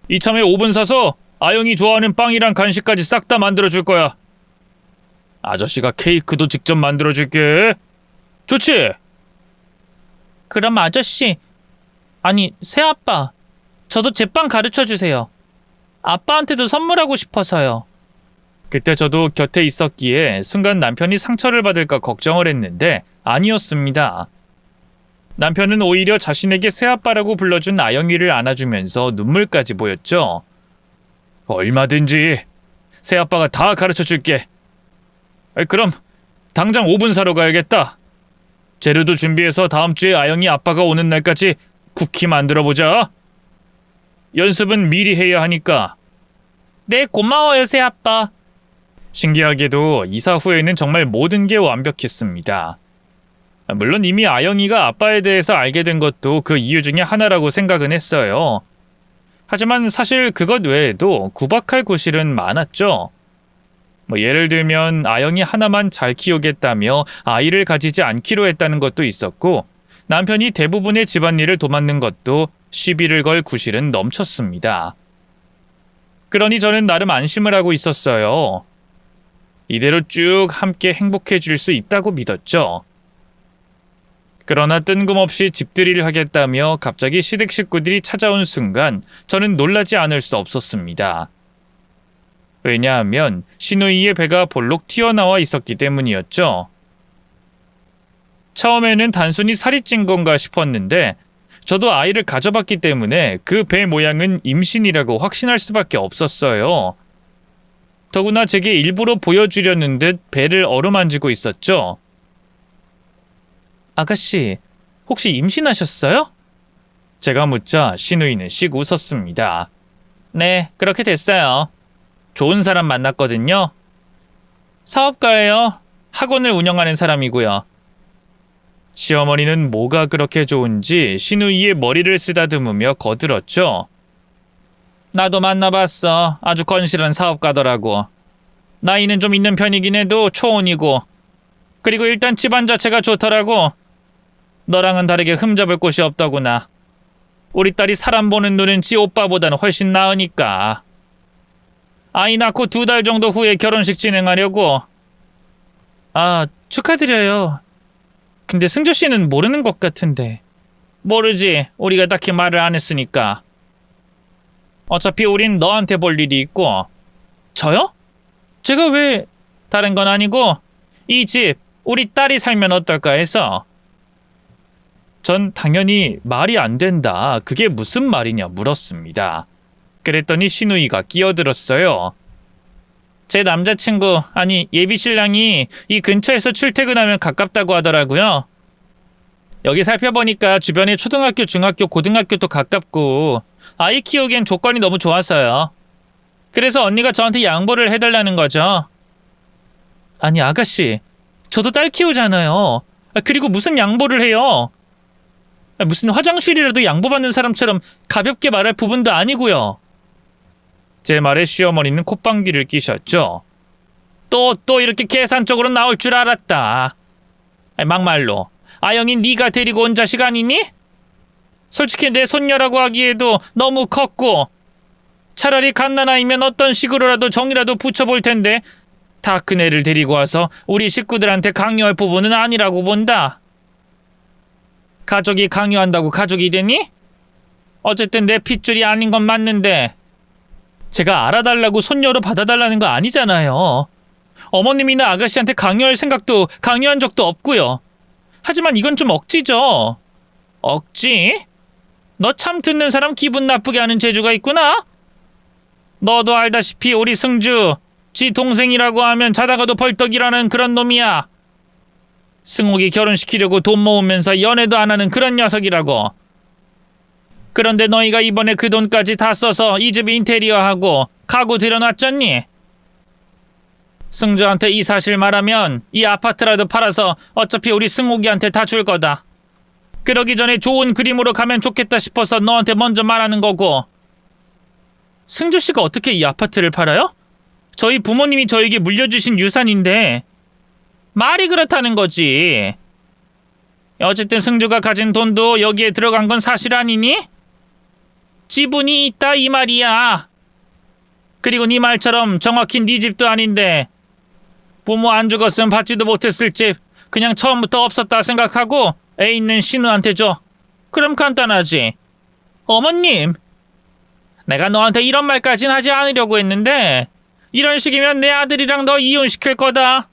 S1: 이참에 오븐 사서 아영이 좋아하는 빵이랑 간식까지 싹 다 만들어줄 거야. 아저씨가 케이크도 직접 만들어줄게. 좋지? 그럼 아저씨, 아니 새아빠, 저도 제빵 가르쳐주세요. 아빠한테도 선물하고 싶어서요. 그때 저도 곁에 있었기에 순간 남편이 상처를 받을까 걱정을 했는데 아니었습니다. 남편은 오히려 자신에게 새아빠라고 불러준 아영이를 안아주면서 눈물까지 보였죠. 얼마든지 새아빠가 다 가르쳐줄게. 그럼 당장 오븐 사러 가야겠다. 재료도 준비해서 다음 주에 아영이 아빠가 오는 날까지 쿠키 만들어보자. 연습은 미리 해야 하니까. 네, 고마워요 새아빠. 신기하게도 이사 후에는 정말 모든 게 완벽했습니다. 물론 이미 아영이가 아빠에 대해서 알게 된 것도 그 이유 중에 하나라고 생각은 했어요. 하지만 사실 그것 외에도 구박할 구실은 많았죠. 예를 들면 아영이 하나만 잘 키우겠다며 아이를 가지지 않기로 했다는 것도 있었고 남편이 대부분의 집안일을 도맡는 것도 시비를 걸 구실은 넘쳤습니다. 그러니 저는 나름 안심을 하고 있었어요. 이대로 쭉 함께 행복해질 수 있다고 믿었죠. 그러나 뜬금없이 집들이를 하겠다며 갑자기 시댁 식구들이 찾아온 순간 저는 놀라지 않을 수 없었습니다. 왜냐하면 시누이의 배가 볼록 튀어나와 있었기 때문이었죠. 처음에는 단순히 살이 찐 건가 싶었는데 저도 아이를 가져봤기 때문에 그 배 모양은 임신이라고 확신할 수밖에 없었어요. 더구나 제게 일부러 보여주려는 듯 배를 어루만지고 있었죠. 아가씨, 혹시 임신하셨어요? 제가 묻자 시누이는 씩 웃었습니다. 네, 그렇게 됐어요. 좋은 사람 만났거든요. 사업가예요. 학원을 운영하는 사람이고요. 시어머니는 뭐가 그렇게 좋은지 시누이의 머리를 쓰다듬으며 거들었죠. 나도 만나봤어. 아주 건실한 사업가더라고. 나이는 좀 있는 편이긴 해도 초혼이고. 그리고 일단 집안 자체가 좋더라고. 너랑은 다르게 흠잡을 곳이 없더구나. 우리 딸이 사람 보는 눈은 지 오빠보다는 훨씬 나으니까. 아이 낳고 2달 정도 후에 결혼식 진행하려고. 아, 축하드려요. 근데 승조 씨는 모르는 것 같은데. 모르지. 우리가 딱히 말을 안 했으니까. 어차피 우린 너한테 볼 일이 있고. 저요? 제가 왜? 다른 건 아니고 이 집 우리 딸이 살면 어떨까 해서. 전 당연히 말이 안 된다. 그게 무슨 말이냐 물었습니다. 그랬더니 신우이가 끼어들었어요. 제 남자친구, 아니 예비신랑이 이 근처에서 출퇴근하면 가깝다고 하더라고요. 여기 살펴보니까 주변에 초등학교, 중학교, 고등학교도 가깝고 아이 키우기엔 조건이 너무 좋아서요. 그래서 언니가 저한테 양보를 해달라는 거죠. 아니 아가씨, 저도 딸 키우잖아요. 그리고 무슨 양보를 해요? 무슨 화장실이라도 양보받는 사람처럼 가볍게 말할 부분도 아니고요. 제 말에 시어머니는 콧방귀를 끼셨죠. 또 이렇게 계산적으로 나올 줄 알았다. 막말로 아영이 네가 데리고 온 자식 아니니? 솔직히 내 손녀라고 하기에도 너무 컸고 차라리 갓난아이면 어떤 식으로라도 정이라도 붙여볼 텐데 다 큰 애를 데리고 와서 우리 식구들한테 강요할 부분은 아니라고 본다. 가족이 강요한다고 가족이 되니? 어쨌든 내 핏줄이 아닌 건 맞는데 제가 알아달라고 손녀로 받아달라는 거 아니잖아요. 어머님이나 아가씨한테 강요할 생각도 강요한 적도 없고요. 하지만 이건 좀 억지죠. 억지? 너 참 듣는 사람 기분 나쁘게 하는 재주가 있구나? 너도 알다시피 우리 승주 지 동생이라고 하면 자다가도 벌떡 일하는 그런 놈이야. 승옥이 결혼시키려고 돈 모으면서 연애도 안 하는 그런 녀석이라고. 그런데 너희가 이번에 그 돈까지 다 써서 이 집 인테리어하고 가구 들여놨잖니? 승주한테 이 사실 말하면 이 아파트라도 팔아서 어차피 우리 승옥이한테 다 줄 거다. 그러기 전에 좋은 그림으로 가면 좋겠다 싶어서 너한테 먼저 말하는 거고. 승주씨가 어떻게 이 아파트를 팔아요? 저희 부모님이 저에게 물려주신 유산인데 말이 그렇다는 거지. 어쨌든 승주가 가진 돈도 여기에 들어간 건 사실 아니니? 지분이 있다 이 말이야. 그리고 네 말처럼 정확히 네 집도 아닌데 부모 안 죽었으면 받지도 못했을 집 그냥 처음부터 없었다 생각하고 애 있는 신우한테 줘. 그럼 간단하지. 어머님, 내가 너한테 이런 말까진 하지 않으려고 했는데 이런 식이면 내 아들이랑 너 이혼시킬 거다.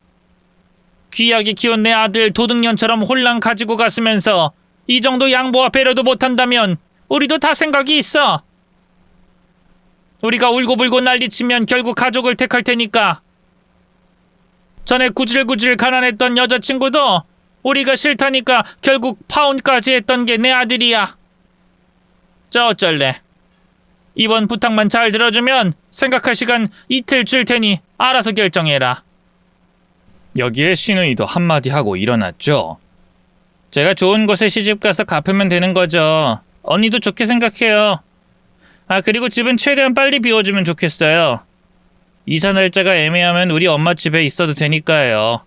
S1: 귀하게 키운 내 아들 도둑년처럼 홀랑 가지고 갔으면서 이 정도 양보와 배려도 못한다면 우리도 다 생각이 있어. 우리가 울고불고 난리치면 결국 가족을 택할 테니까. 전에 구질구질 가난했던 여자친구도 우리가 싫다니까 결국 파혼까지 했던 게 내 아들이야. 자 어쩔래. 이번 부탁만 잘 들어주면 생각할 시간 이틀 줄 테니 알아서 결정해라. 여기에 신우이도 한마디 하고 일어났죠. 제가 좋은 곳에 시집가서 갚으면 되는 거죠. 언니도 좋게 생각해요. 아 그리고 집은 최대한 빨리 비워주면 좋겠어요. 이사 날짜가 애매하면 우리 엄마 집에 있어도 되니까요.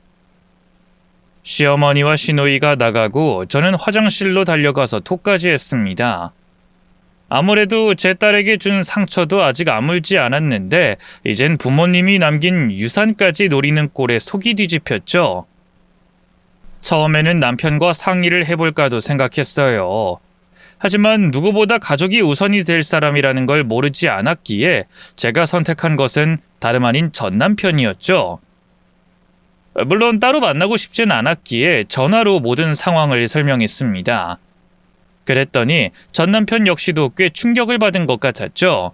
S1: 시어머니와 신우이가 나가고 저는 화장실로 달려가서 톡까지 했습니다. 아무래도 제 딸에게 준 상처도 아직 아물지 않았는데 이젠 부모님이 남긴 유산까지 노리는 꼴에 속이 뒤집혔죠. 처음에는 남편과 상의를 해볼까도 생각했어요. 하지만 누구보다 가족이 우선이 될 사람이라는 걸 모르지 않았기에 제가 선택한 것은 다름 아닌 전 남편이었죠. 물론 따로 만나고 싶진 않았기에 전화로 모든 상황을 설명했습니다. 그랬더니 전 남편 역시도 꽤 충격을 받은 것 같았죠.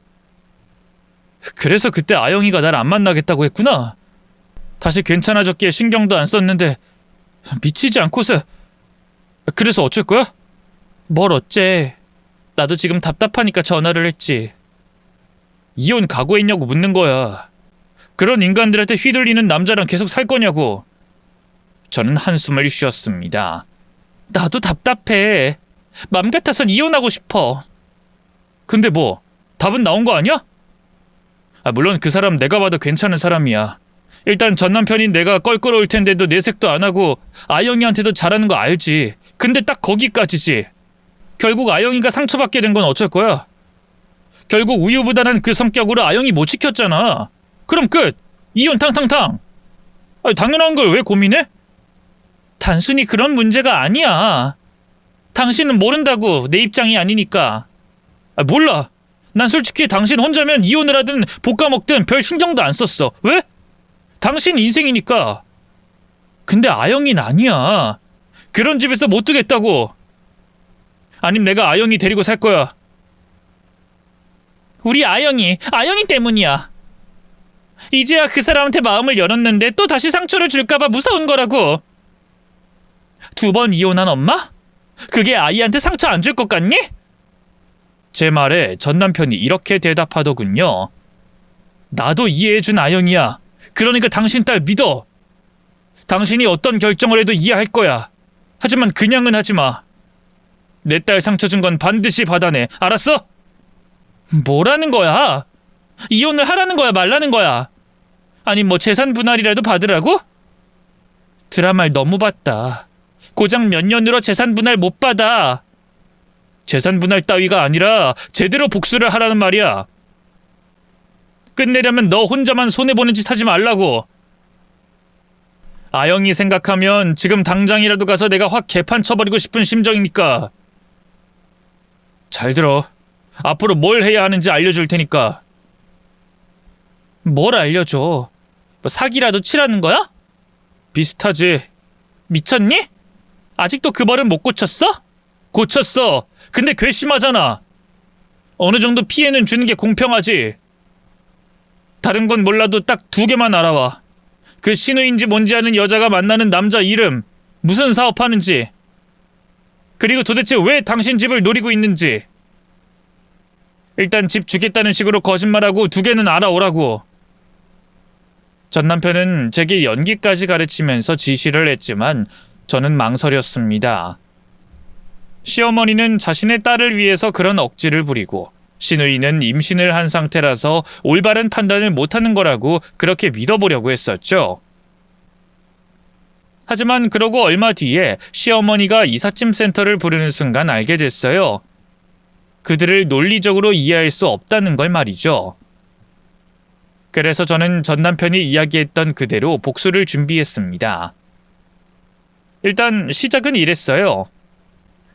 S1: 그래서 그때 아영이가 날 안 만나겠다고 했구나. 다시 괜찮아졌기에 신경도 안 썼는데 미치지 않고서. 그래서 어쩔 거야? 뭘 어째. 나도 지금 답답하니까 전화를 했지. 이혼 각오했냐고 묻는 거야. 그런 인간들한테 휘둘리는 남자랑 계속 살 거냐고. 저는 한숨을 쉬었습니다. 나도 답답해. 맘 같아선 이혼하고 싶어. 근데 뭐 답은 나온 거 아니야? 물론 그 사람 내가 봐도 괜찮은 사람이야. 일단 전 남편인 내가 껄끄러울 텐데도 내색도 안 하고 아영이한테도 잘하는 거 알지. 근데 딱 거기까지지. 결국 아영이가 상처받게 된 건 어쩔 거야? 결국 우유부단한 그 성격으로 아영이 못 지켰잖아. 그럼 끝! 이혼 탕탕탕! 당연한 걸 왜 고민해? 단순히 그런 문제가 아니야. 당신은 모른다고. 내 입장이 아니니까. 몰라. 난 솔직히 당신 혼자면 이혼을 하든 볶아 먹든 별 신경도 안 썼어. 왜? 당신 인생이니까. 근데 아영이는 아니야. 그런 집에서 못 두겠다고. 아님 내가 아영이 데리고 살 거야. 우리 아영이 때문이야. 이제야 그 사람한테 마음을 열었는데 또 다시 상처를 줄까봐 무서운 거라고. 2번 이혼한 엄마? 그게 아이한테 상처 안 줄 것 같니? 제 말에 전 남편이 이렇게 대답하더군요. 나도 이해해준 아영이야. 그러니까 당신 딸 믿어. 당신이 어떤 결정을 해도 이해할 거야. 하지만 그냥은 하지 마. 내 딸 상처 준 건 반드시 받아내. 알았어? 뭐라는 거야? 이혼을 하라는 거야, 말라는 거야? 아니 뭐 재산 분할이라도 받으라고? 드라마를 너무 봤다. 고작 몇 년으로 재산 분할 못 받아. 재산 분할 따위가 아니라 제대로 복수를 하라는 말이야. 끝내려면 너 혼자만 손해보는 짓 하지 말라고. 아영이 생각하면 지금 당장이라도 가서 내가 확 개판 쳐버리고 싶은 심정이니까. 잘 들어. 앞으로 뭘 해야 하는지 알려줄 테니까. 뭘 알려줘? 뭐 사기라도 치라는 거야? 비슷하지. 미쳤니? 아직도 그 벌은 못 고쳤어? 고쳤어. 근데 괘씸하잖아. 어느 정도 피해는 주는 게 공평하지. 다른 건 몰라도 딱 2개만 알아와. 그 신우인지 뭔지 아는 여자가 만나는 남자 이름, 무슨 사업하는지, 그리고 도대체 왜 당신 집을 노리고 있는지. 일단 집 주겠다는 식으로 거짓말하고 2개는 알아오라고. 전 남편은 제게 연기까지 가르치면서 지시를 했지만 저는 망설였습니다. 시어머니는 자신의 딸을 위해서 그런 억지를 부리고 시누이는 임신을 한 상태라서 올바른 판단을 못하는 거라고 그렇게 믿어보려고 했었죠. 하지만 그러고 얼마 뒤에 시어머니가 이삿짐 센터를 부르는 순간 알게 됐어요. 그들을 논리적으로 이해할 수 없다는 걸 말이죠. 그래서 저는 전 남편이 이야기했던 그대로 복수를 준비했습니다. 일단 시작은 이랬어요.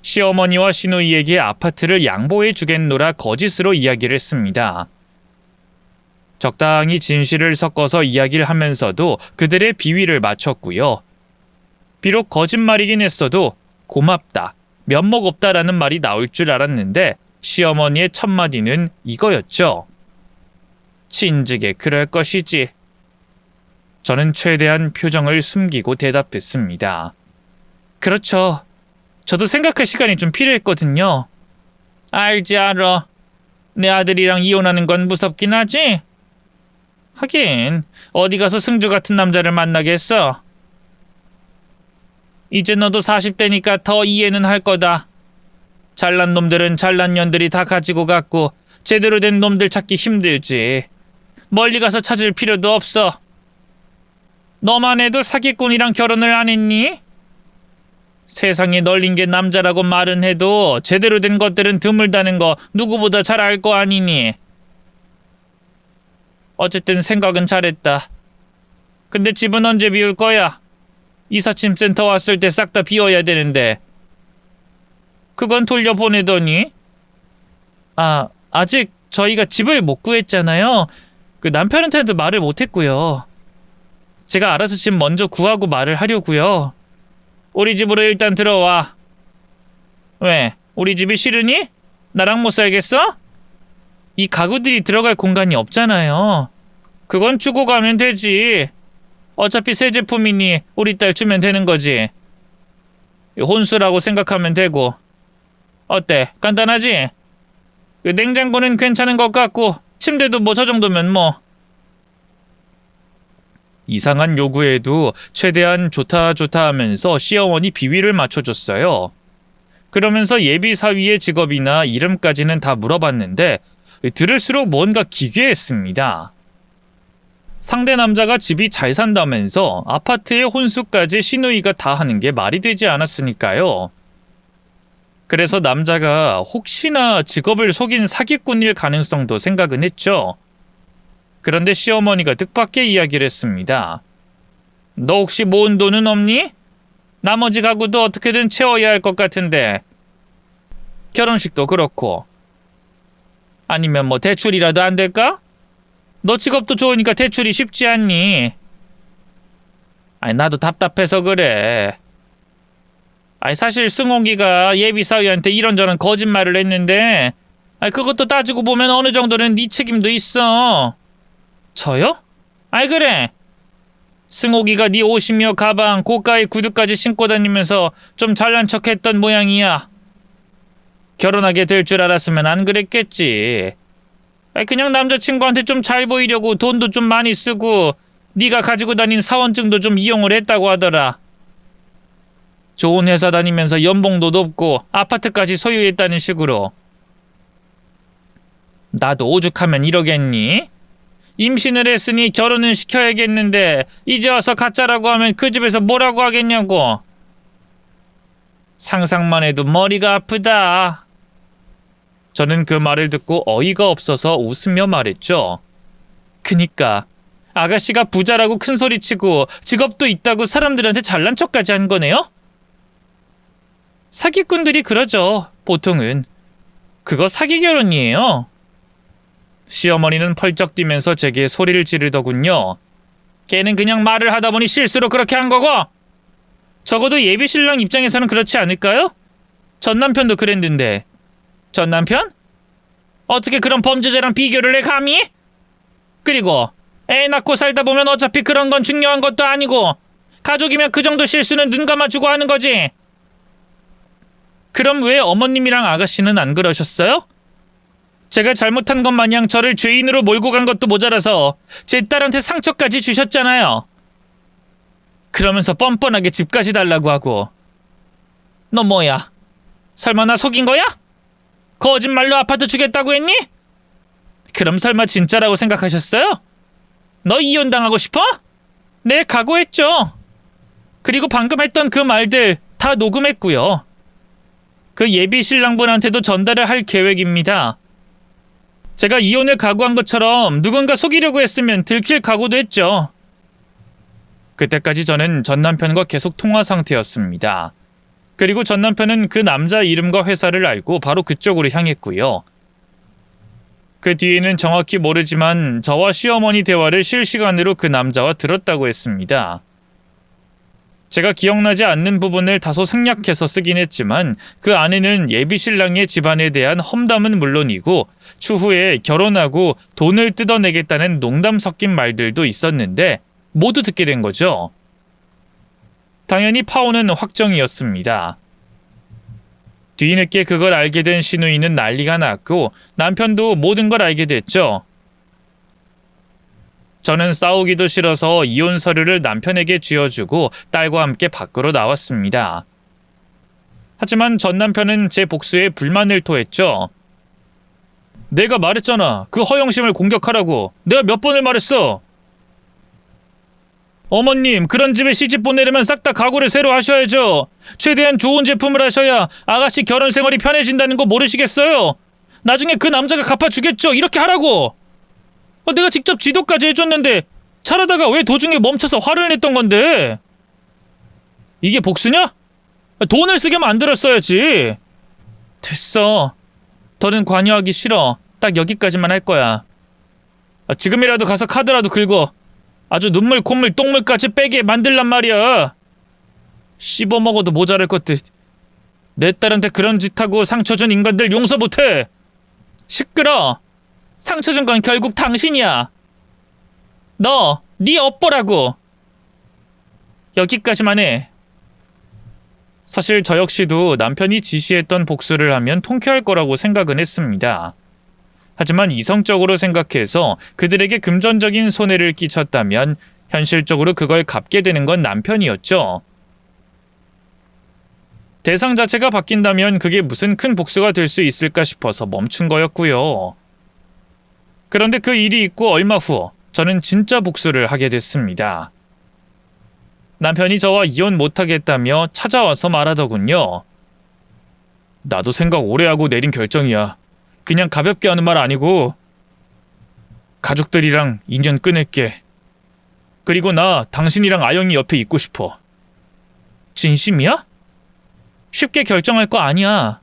S1: 시어머니와 시누이에게 아파트를 양보해 주겠노라 거짓으로 이야기를 했습니다. 적당히 진실을 섞어서 이야기를 하면서도 그들의 비위를 맞췄고요. 비록 거짓말이긴 했어도 고맙다, 면목 없다라는 말이 나올 줄 알았는데 시어머니의 첫마디는 이거였죠. 진즉에 그럴 것이지. 저는 최대한 표정을 숨기고 대답했습니다. 그렇죠. 저도 생각할 시간이 좀 필요했거든요. 알지 알아. 내 아들이랑 이혼하는 건 무섭긴 하지? 하긴 어디 가서 승주 같은 남자를 만나겠어. 이제 너도 40대니까 더 이해는 할 거다. 잘난 놈들은 잘난 년들이 다 가지고 갔고 제대로 된 놈들 찾기 힘들지. 멀리 가서 찾을 필요도 없어. 너만 해도 사기꾼이랑 결혼을 안 했니? 세상이 널린 게 남자라고 말은 해도 제대로 된 것들은 드물다는 거 누구보다 잘 알 거 아니니? 어쨌든 생각은 잘했다. 근데 집은 언제 비울 거야? 이삿짐 센터 왔을 때 싹 다 비워야 되는데. 그건 돌려보내더니? 아직 저희가 집을 못 구했잖아요. 그 남편한테도 말을 못했고요. 제가 알아서 집 먼저 구하고 말을 하려고요. 우리 집으로 일단 들어와. 왜? 우리 집이 싫으니? 나랑 못 살겠어? 이 가구들이 들어갈 공간이 없잖아요. 그건 주고 가면 되지. 어차피 새 제품이니 우리 딸 주면 되는 거지. 혼수라고 생각하면 되고. 어때? 간단하지? 그 냉장고는 괜찮은 것 같고 침대도 뭐 저 정도면 뭐. 이상한 요구에도 최대한 좋다 하면서 시어머니 비위를 맞춰줬어요. 그러면서 예비 사위의 직업이나 이름까지는 다 물어봤는데 들을수록 뭔가 기괴했습니다. 상대 남자가 집이 잘 산다면서 아파트의 혼수까지 시누이가 다 하는 게 말이 되지 않았으니까요. 그래서 남자가 혹시나 직업을 속인 사기꾼일 가능성도 생각은 했죠. 그런데 시어머니가 뜻밖의 이야기를 했습니다. 너 혹시 모은 돈은 없니? 나머지 가구도 어떻게든 채워야 할 것 같은데. 결혼식도 그렇고. 아니면 뭐 대출이라도 안 될까? 너 직업도 좋으니까 대출이 쉽지 않니? 아니, 나도 답답해서 그래. 아니, 사실 승홍이가 예비사위한테 이런저런 거짓말을 했는데, 아니, 그것도 따지고 보면 어느 정도는 네 책임도 있어. 저요? 아이, 그래. 승옥이가 네 옷이며 가방, 고가의 구두까지 신고 다니면서 좀 잘난 척했던 모양이야. 결혼하게 될 줄 알았으면 안 그랬겠지. 아이, 그냥 남자친구한테 좀 잘 보이려고 돈도 좀 많이 쓰고 네가 가지고 다닌 사원증도 좀 이용을 했다고 하더라. 좋은 회사 다니면서 연봉도 높고 아파트까지 소유했다는 식으로. 나도 오죽하면 이러겠니? 임신을 했으니 결혼은 시켜야겠는데 이제 와서 가짜라고 하면 그 집에서 뭐라고 하겠냐고. 상상만 해도 머리가 아프다. 저는 그 말을 듣고 어이가 없어서 웃으며 말했죠. 그니까 아가씨가 부자라고 큰소리치고 직업도 있다고 사람들한테 잘난 척까지 한 거네요? 사기꾼들이 그러죠, 보통은. 그거 사기 결혼이에요. 시어머니는 펄쩍 뛰면서 제게 소리를 지르더군요. 걔는 그냥 말을 하다 보니 실수로 그렇게 한 거고! 적어도 예비신랑 입장에서는 그렇지 않을까요? 전 남편도 그랬는데. 전 남편? 어떻게 그런 범죄자랑 비교를 해 감히? 그리고 애 낳고 살다 보면 어차피 그런 건 중요한 것도 아니고 가족이면 그 정도 실수는 눈 감아주고 하는 거지. 그럼 왜 어머님이랑 아가씨는 안 그러셨어요? 제가 잘못한 것 마냥 저를 죄인으로 몰고 간 것도 모자라서 제 딸한테 상처까지 주셨잖아요. 그러면서 뻔뻔하게 집까지 달라고 하고. 너 뭐야? 설마 나 속인 거야? 거짓말로 아파트 주겠다고 했니? 그럼 설마 진짜라고 생각하셨어요? 너 이혼당하고 싶어? 네, 각오했죠. 그리고 방금 했던 그 말들 다 녹음했고요. 그 예비 신랑분한테도 전달을 할 계획입니다. 제가 이혼을 각오한 것처럼 누군가 속이려고 했으면 들킬 각오도 했죠. 그때까지 저는 전 남편과 계속 통화 상태였습니다. 그리고 전 남편은 그 남자 이름과 회사를 알고 바로 그쪽으로 향했고요. 그 뒤에는 정확히 모르지만 저와 시어머니 대화를 실시간으로 그 남자와 들었다고 했습니다. 제가 기억나지 않는 부분을 다소 생략해서 쓰긴 했지만 그 안에는 예비 신랑의 집안에 대한 험담은 물론이고 추후에 결혼하고 돈을 뜯어내겠다는 농담 섞인 말들도 있었는데 모두 듣게 된 거죠. 당연히 파혼은 확정이었습니다. 뒤늦게 그걸 알게 된 시누이는 난리가 났고 남편도 모든 걸 알게 됐죠. 저는 싸우기도 싫어서 이혼 서류를 남편에게 쥐어주고 딸과 함께 밖으로 나왔습니다. 하지만 전 남편은 제 복수에 불만을 토했죠. 내가 말했잖아. 그 허영심을 공격하라고. 내가 몇 번을 말했어. 어머님, 그런 집에 시집 보내려면 싹 다 각오를 새로 하셔야죠. 최대한 좋은 제품을 하셔야 아가씨 결혼 생활이 편해진다는 거 모르시겠어요? 나중에 그 남자가 갚아주겠죠. 이렇게 하라고. 내가 직접 지도까지 해줬는데 차라다가 왜 도중에 멈춰서 화를 냈던 건데? 이게 복수냐? 돈을 쓰게 만들었어야지. 됐어. 더는 관여하기 싫어. 딱 여기까지만 할 거야. 지금이라도 가서 카드라도 긁어. 아주 눈물, 콧물, 똥물까지 빼게 만들란 말이야. 씹어먹어도 모자랄 것들. 내 딸한테 그런 짓하고 상처 준 인간들 용서 못해. 시끄러. 상처 준 건 결국 당신이야. 너, 네 업보라고. 여기까지만 해. 사실 저 역시도 남편이 지시했던 복수를 하면 통쾌할 거라고 생각은 했습니다. 하지만 이성적으로 생각해서 그들에게 금전적인 손해를 끼쳤다면 현실적으로 그걸 갚게 되는 건 남편이었죠. 대상 자체가 바뀐다면 그게 무슨 큰 복수가 될 수 있을까 싶어서 멈춘 거였고요. 그런데 그 일이 있고 얼마 후 저는 진짜 복수를 하게 됐습니다. 남편이 저와 이혼 못하겠다며 찾아와서 말하더군요. 나도 생각 오래 하고 내린 결정이야. 그냥 가볍게 하는 말 아니고 가족들이랑 인연 끊을게. 그리고 나 당신이랑 아영이 옆에 있고 싶어. 진심이야? 쉽게 결정할 거 아니야.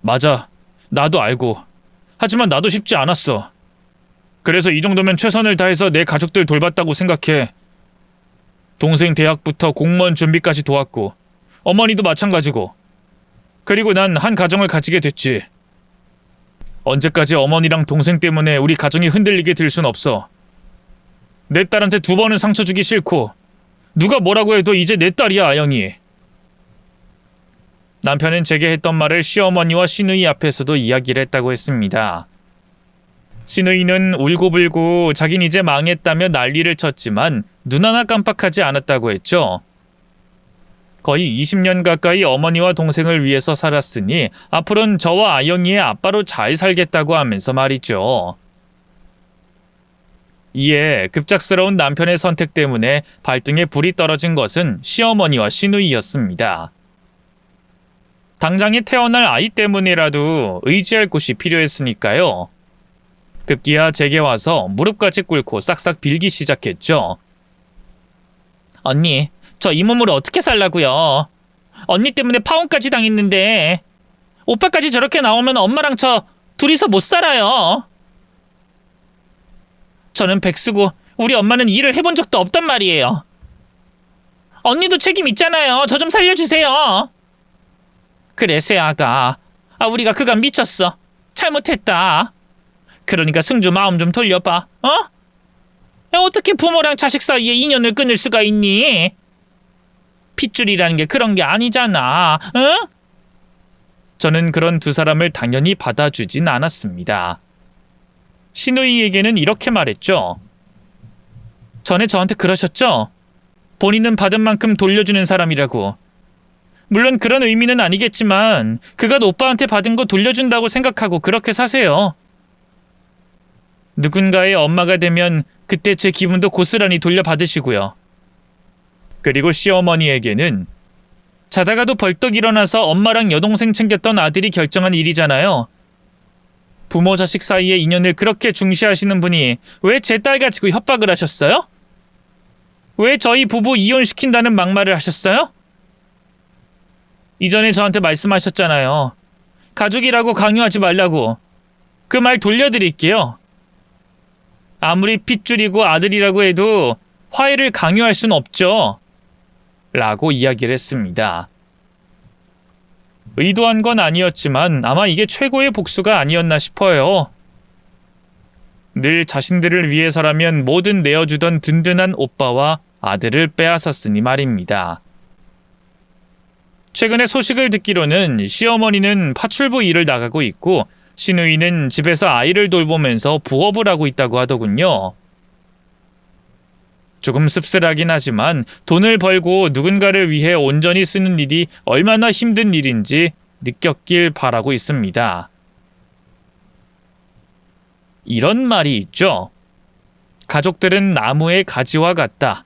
S1: 맞아. 나도 알고. 하지만 나도 쉽지 않았어. 그래서 이 정도면 최선을 다해서 내 가족들 돌봤다고 생각해. 동생 대학부터 공무원 준비까지 도왔고 어머니도 마찬가지고. 그리고 난 한 가정을 가지게 됐지. 언제까지 어머니랑 동생 때문에 우리 가정이 흔들리게 될 순 없어. 내 딸한테 2번은 상처 주기 싫고 누가 뭐라고 해도 이제 내 딸이야, 아영이. 남편은 제게 했던 말을 시어머니와 시누이 앞에서도 이야기를 했다고 했습니다. 시누이는 울고불고 자긴 이제 망했다며 난리를 쳤지만 눈 하나 깜빡하지 않았다고 했죠. 거의 20년 가까이 어머니와 동생을 위해서 살았으니 앞으로는 저와 아영이의 아빠로 잘 살겠다고 하면서 말이죠. 이에 급작스러운 남편의 선택 때문에 발등에 불이 떨어진 것은 시어머니와 시누이였습니다. 당장에 태어날 아이 때문이라도 의지할 곳이 필요했으니까요. 급기야 제게 와서 무릎까지 꿇고 싹싹 빌기 시작했죠. 언니, 저 이 몸으로 어떻게 살라고요? 언니 때문에 파혼까지 당했는데 오빠까지 저렇게 나오면 엄마랑 저 둘이서 못 살아요. 저는 백수고 우리 엄마는 일을 해본 적도 없단 말이에요. 언니도 책임 있잖아요. 저 좀 살려주세요. 그래, 세아가. 우리가 그간 미쳤어. 잘못했다. 그러니까 승주 마음 좀 돌려봐. 어떻게 부모랑 자식 사이에 인연을 끊을 수가 있니? 핏줄이라는 게 그런 게 아니잖아. 응? 저는 그런 두 사람을 당연히 받아주진 않았습니다. 시누이에게는 이렇게 말했죠. 전에 저한테 그러셨죠? 본인은 받은 만큼 돌려주는 사람이라고. 물론 그런 의미는 아니겠지만 그간 오빠한테 받은 거 돌려준다고 생각하고 그렇게 사세요. 누군가의 엄마가 되면 그때 제 기분도 고스란히 돌려받으시고요. 그리고 시어머니에게는 자다가도 벌떡 일어나서 엄마랑 여동생 챙겼던 아들이 결정한 일이잖아요. 부모 자식 사이의 인연을 그렇게 중시하시는 분이 왜 제 딸 가지고 협박을 하셨어요? 왜 저희 부부 이혼시킨다는 막말을 하셨어요? 이전에 저한테 말씀하셨잖아요. 가족이라고 강요하지 말라고. 그 말 돌려드릴게요. 아무리 핏줄이고 아들이라고 해도 화해를 강요할 순 없죠. 라고 이야기를 했습니다. 의도한 건 아니었지만 아마 이게 최고의 복수가 아니었나 싶어요. 늘 자신들을 위해서라면 뭐든 내어주던 든든한 오빠와 아들을 빼앗았으니 말입니다. 최근에 소식을 듣기로는 시어머니는 파출부 일을 나가고 있고 시누이는 집에서 아이를 돌보면서 부업을 하고 있다고 하더군요. 조금 씁쓸하긴 하지만 돈을 벌고 누군가를 위해 온전히 쓰는 일이 얼마나 힘든 일인지 느꼈길 바라고 있습니다. 이런 말이 있죠. 가족들은 나무의 가지와 같다.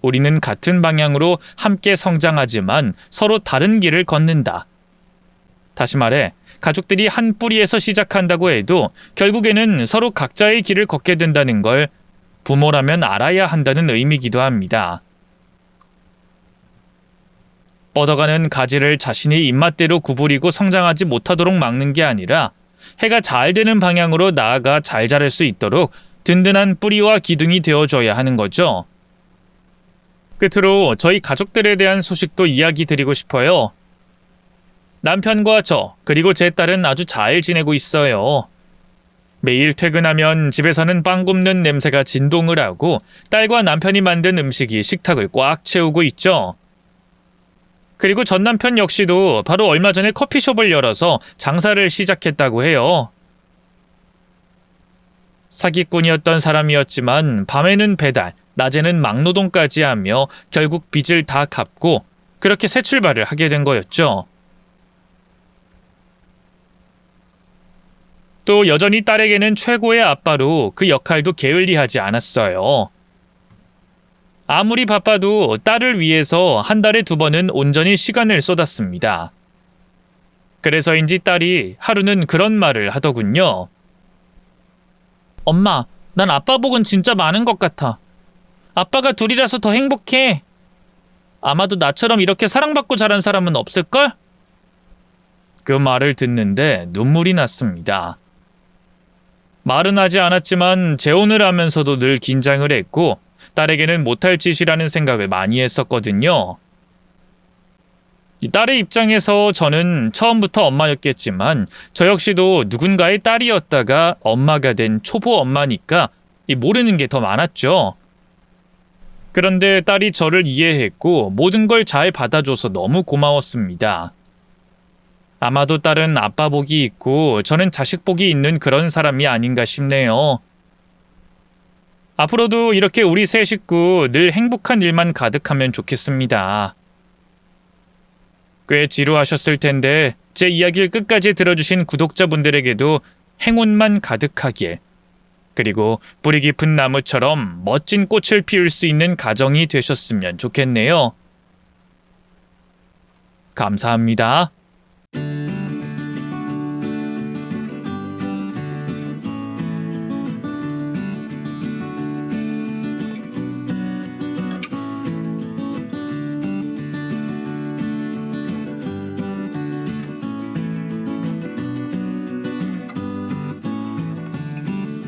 S1: 우리는 같은 방향으로 함께 성장하지만 서로 다른 길을 걷는다. 다시 말해, 가족들이 한 뿌리에서 시작한다고 해도 결국에는 서로 각자의 길을 걷게 된다는 걸 부모라면 알아야 한다는 의미이기도 합니다. 뻗어가는 가지를 자신의 입맛대로 구부리고 성장하지 못하도록 막는 게 아니라 해가 잘 되는 방향으로 나아가 잘 자랄 수 있도록 든든한 뿌리와 기둥이 되어줘야 하는 거죠. 끝으로 저희 가족들에 대한 소식도 이야기 드리고 싶어요. 남편과 저, 그리고 제 딸은 아주 잘 지내고 있어요. 매일 퇴근하면 집에서는 빵 굽는 냄새가 진동을 하고 딸과 남편이 만든 음식이 식탁을 꽉 채우고 있죠. 그리고 전 남편 역시도 바로 얼마 전에 커피숍을 열어서 장사를 시작했다고 해요. 사기꾼이었던 사람이었지만 밤에는 배달, 낮에는 막노동까지 하며 결국 빚을 다 갚고 그렇게 새 출발을 하게 된 거였죠. 또 여전히 딸에게는 최고의 아빠로 그 역할도 게을리하지 않았어요. 아무리 바빠도 딸을 위해서 한 달에 2번은 온전히 시간을 쏟았습니다. 그래서인지 딸이 하루는 그런 말을 하더군요. 엄마, 난 아빠 복은 진짜 많은 것 같아. 아빠가 둘이라서 더 행복해. 아마도 나처럼 이렇게 사랑받고 자란 사람은 없을걸? 그 말을 듣는데 눈물이 났습니다. 말은 하지 않았지만 재혼을 하면서도 늘 긴장을 했고 딸에게는 못할 짓이라는 생각을 많이 했었거든요. 이 딸의 입장에서 저는 처음부터 엄마였겠지만 저 역시도 누군가의 딸이었다가 엄마가 된 초보 엄마니까 모르는 게 더 많았죠. 그런데 딸이 저를 이해했고 모든 걸 잘 받아줘서 너무 고마웠습니다. 아마도 딸은 아빠 복이 있고 저는 자식 복이 있는 그런 사람이 아닌가 싶네요. 앞으로도 이렇게 우리 세 식구 늘 행복한 일만 가득하면 좋겠습니다. 꽤 지루하셨을 텐데 제 이야기를 끝까지 들어주신 구독자분들에게도 행운만 가득하길, 그리고 뿌리 깊은 나무처럼 멋진 꽃을 피울 수 있는 가정이 되셨으면 좋겠네요. 감사합니다.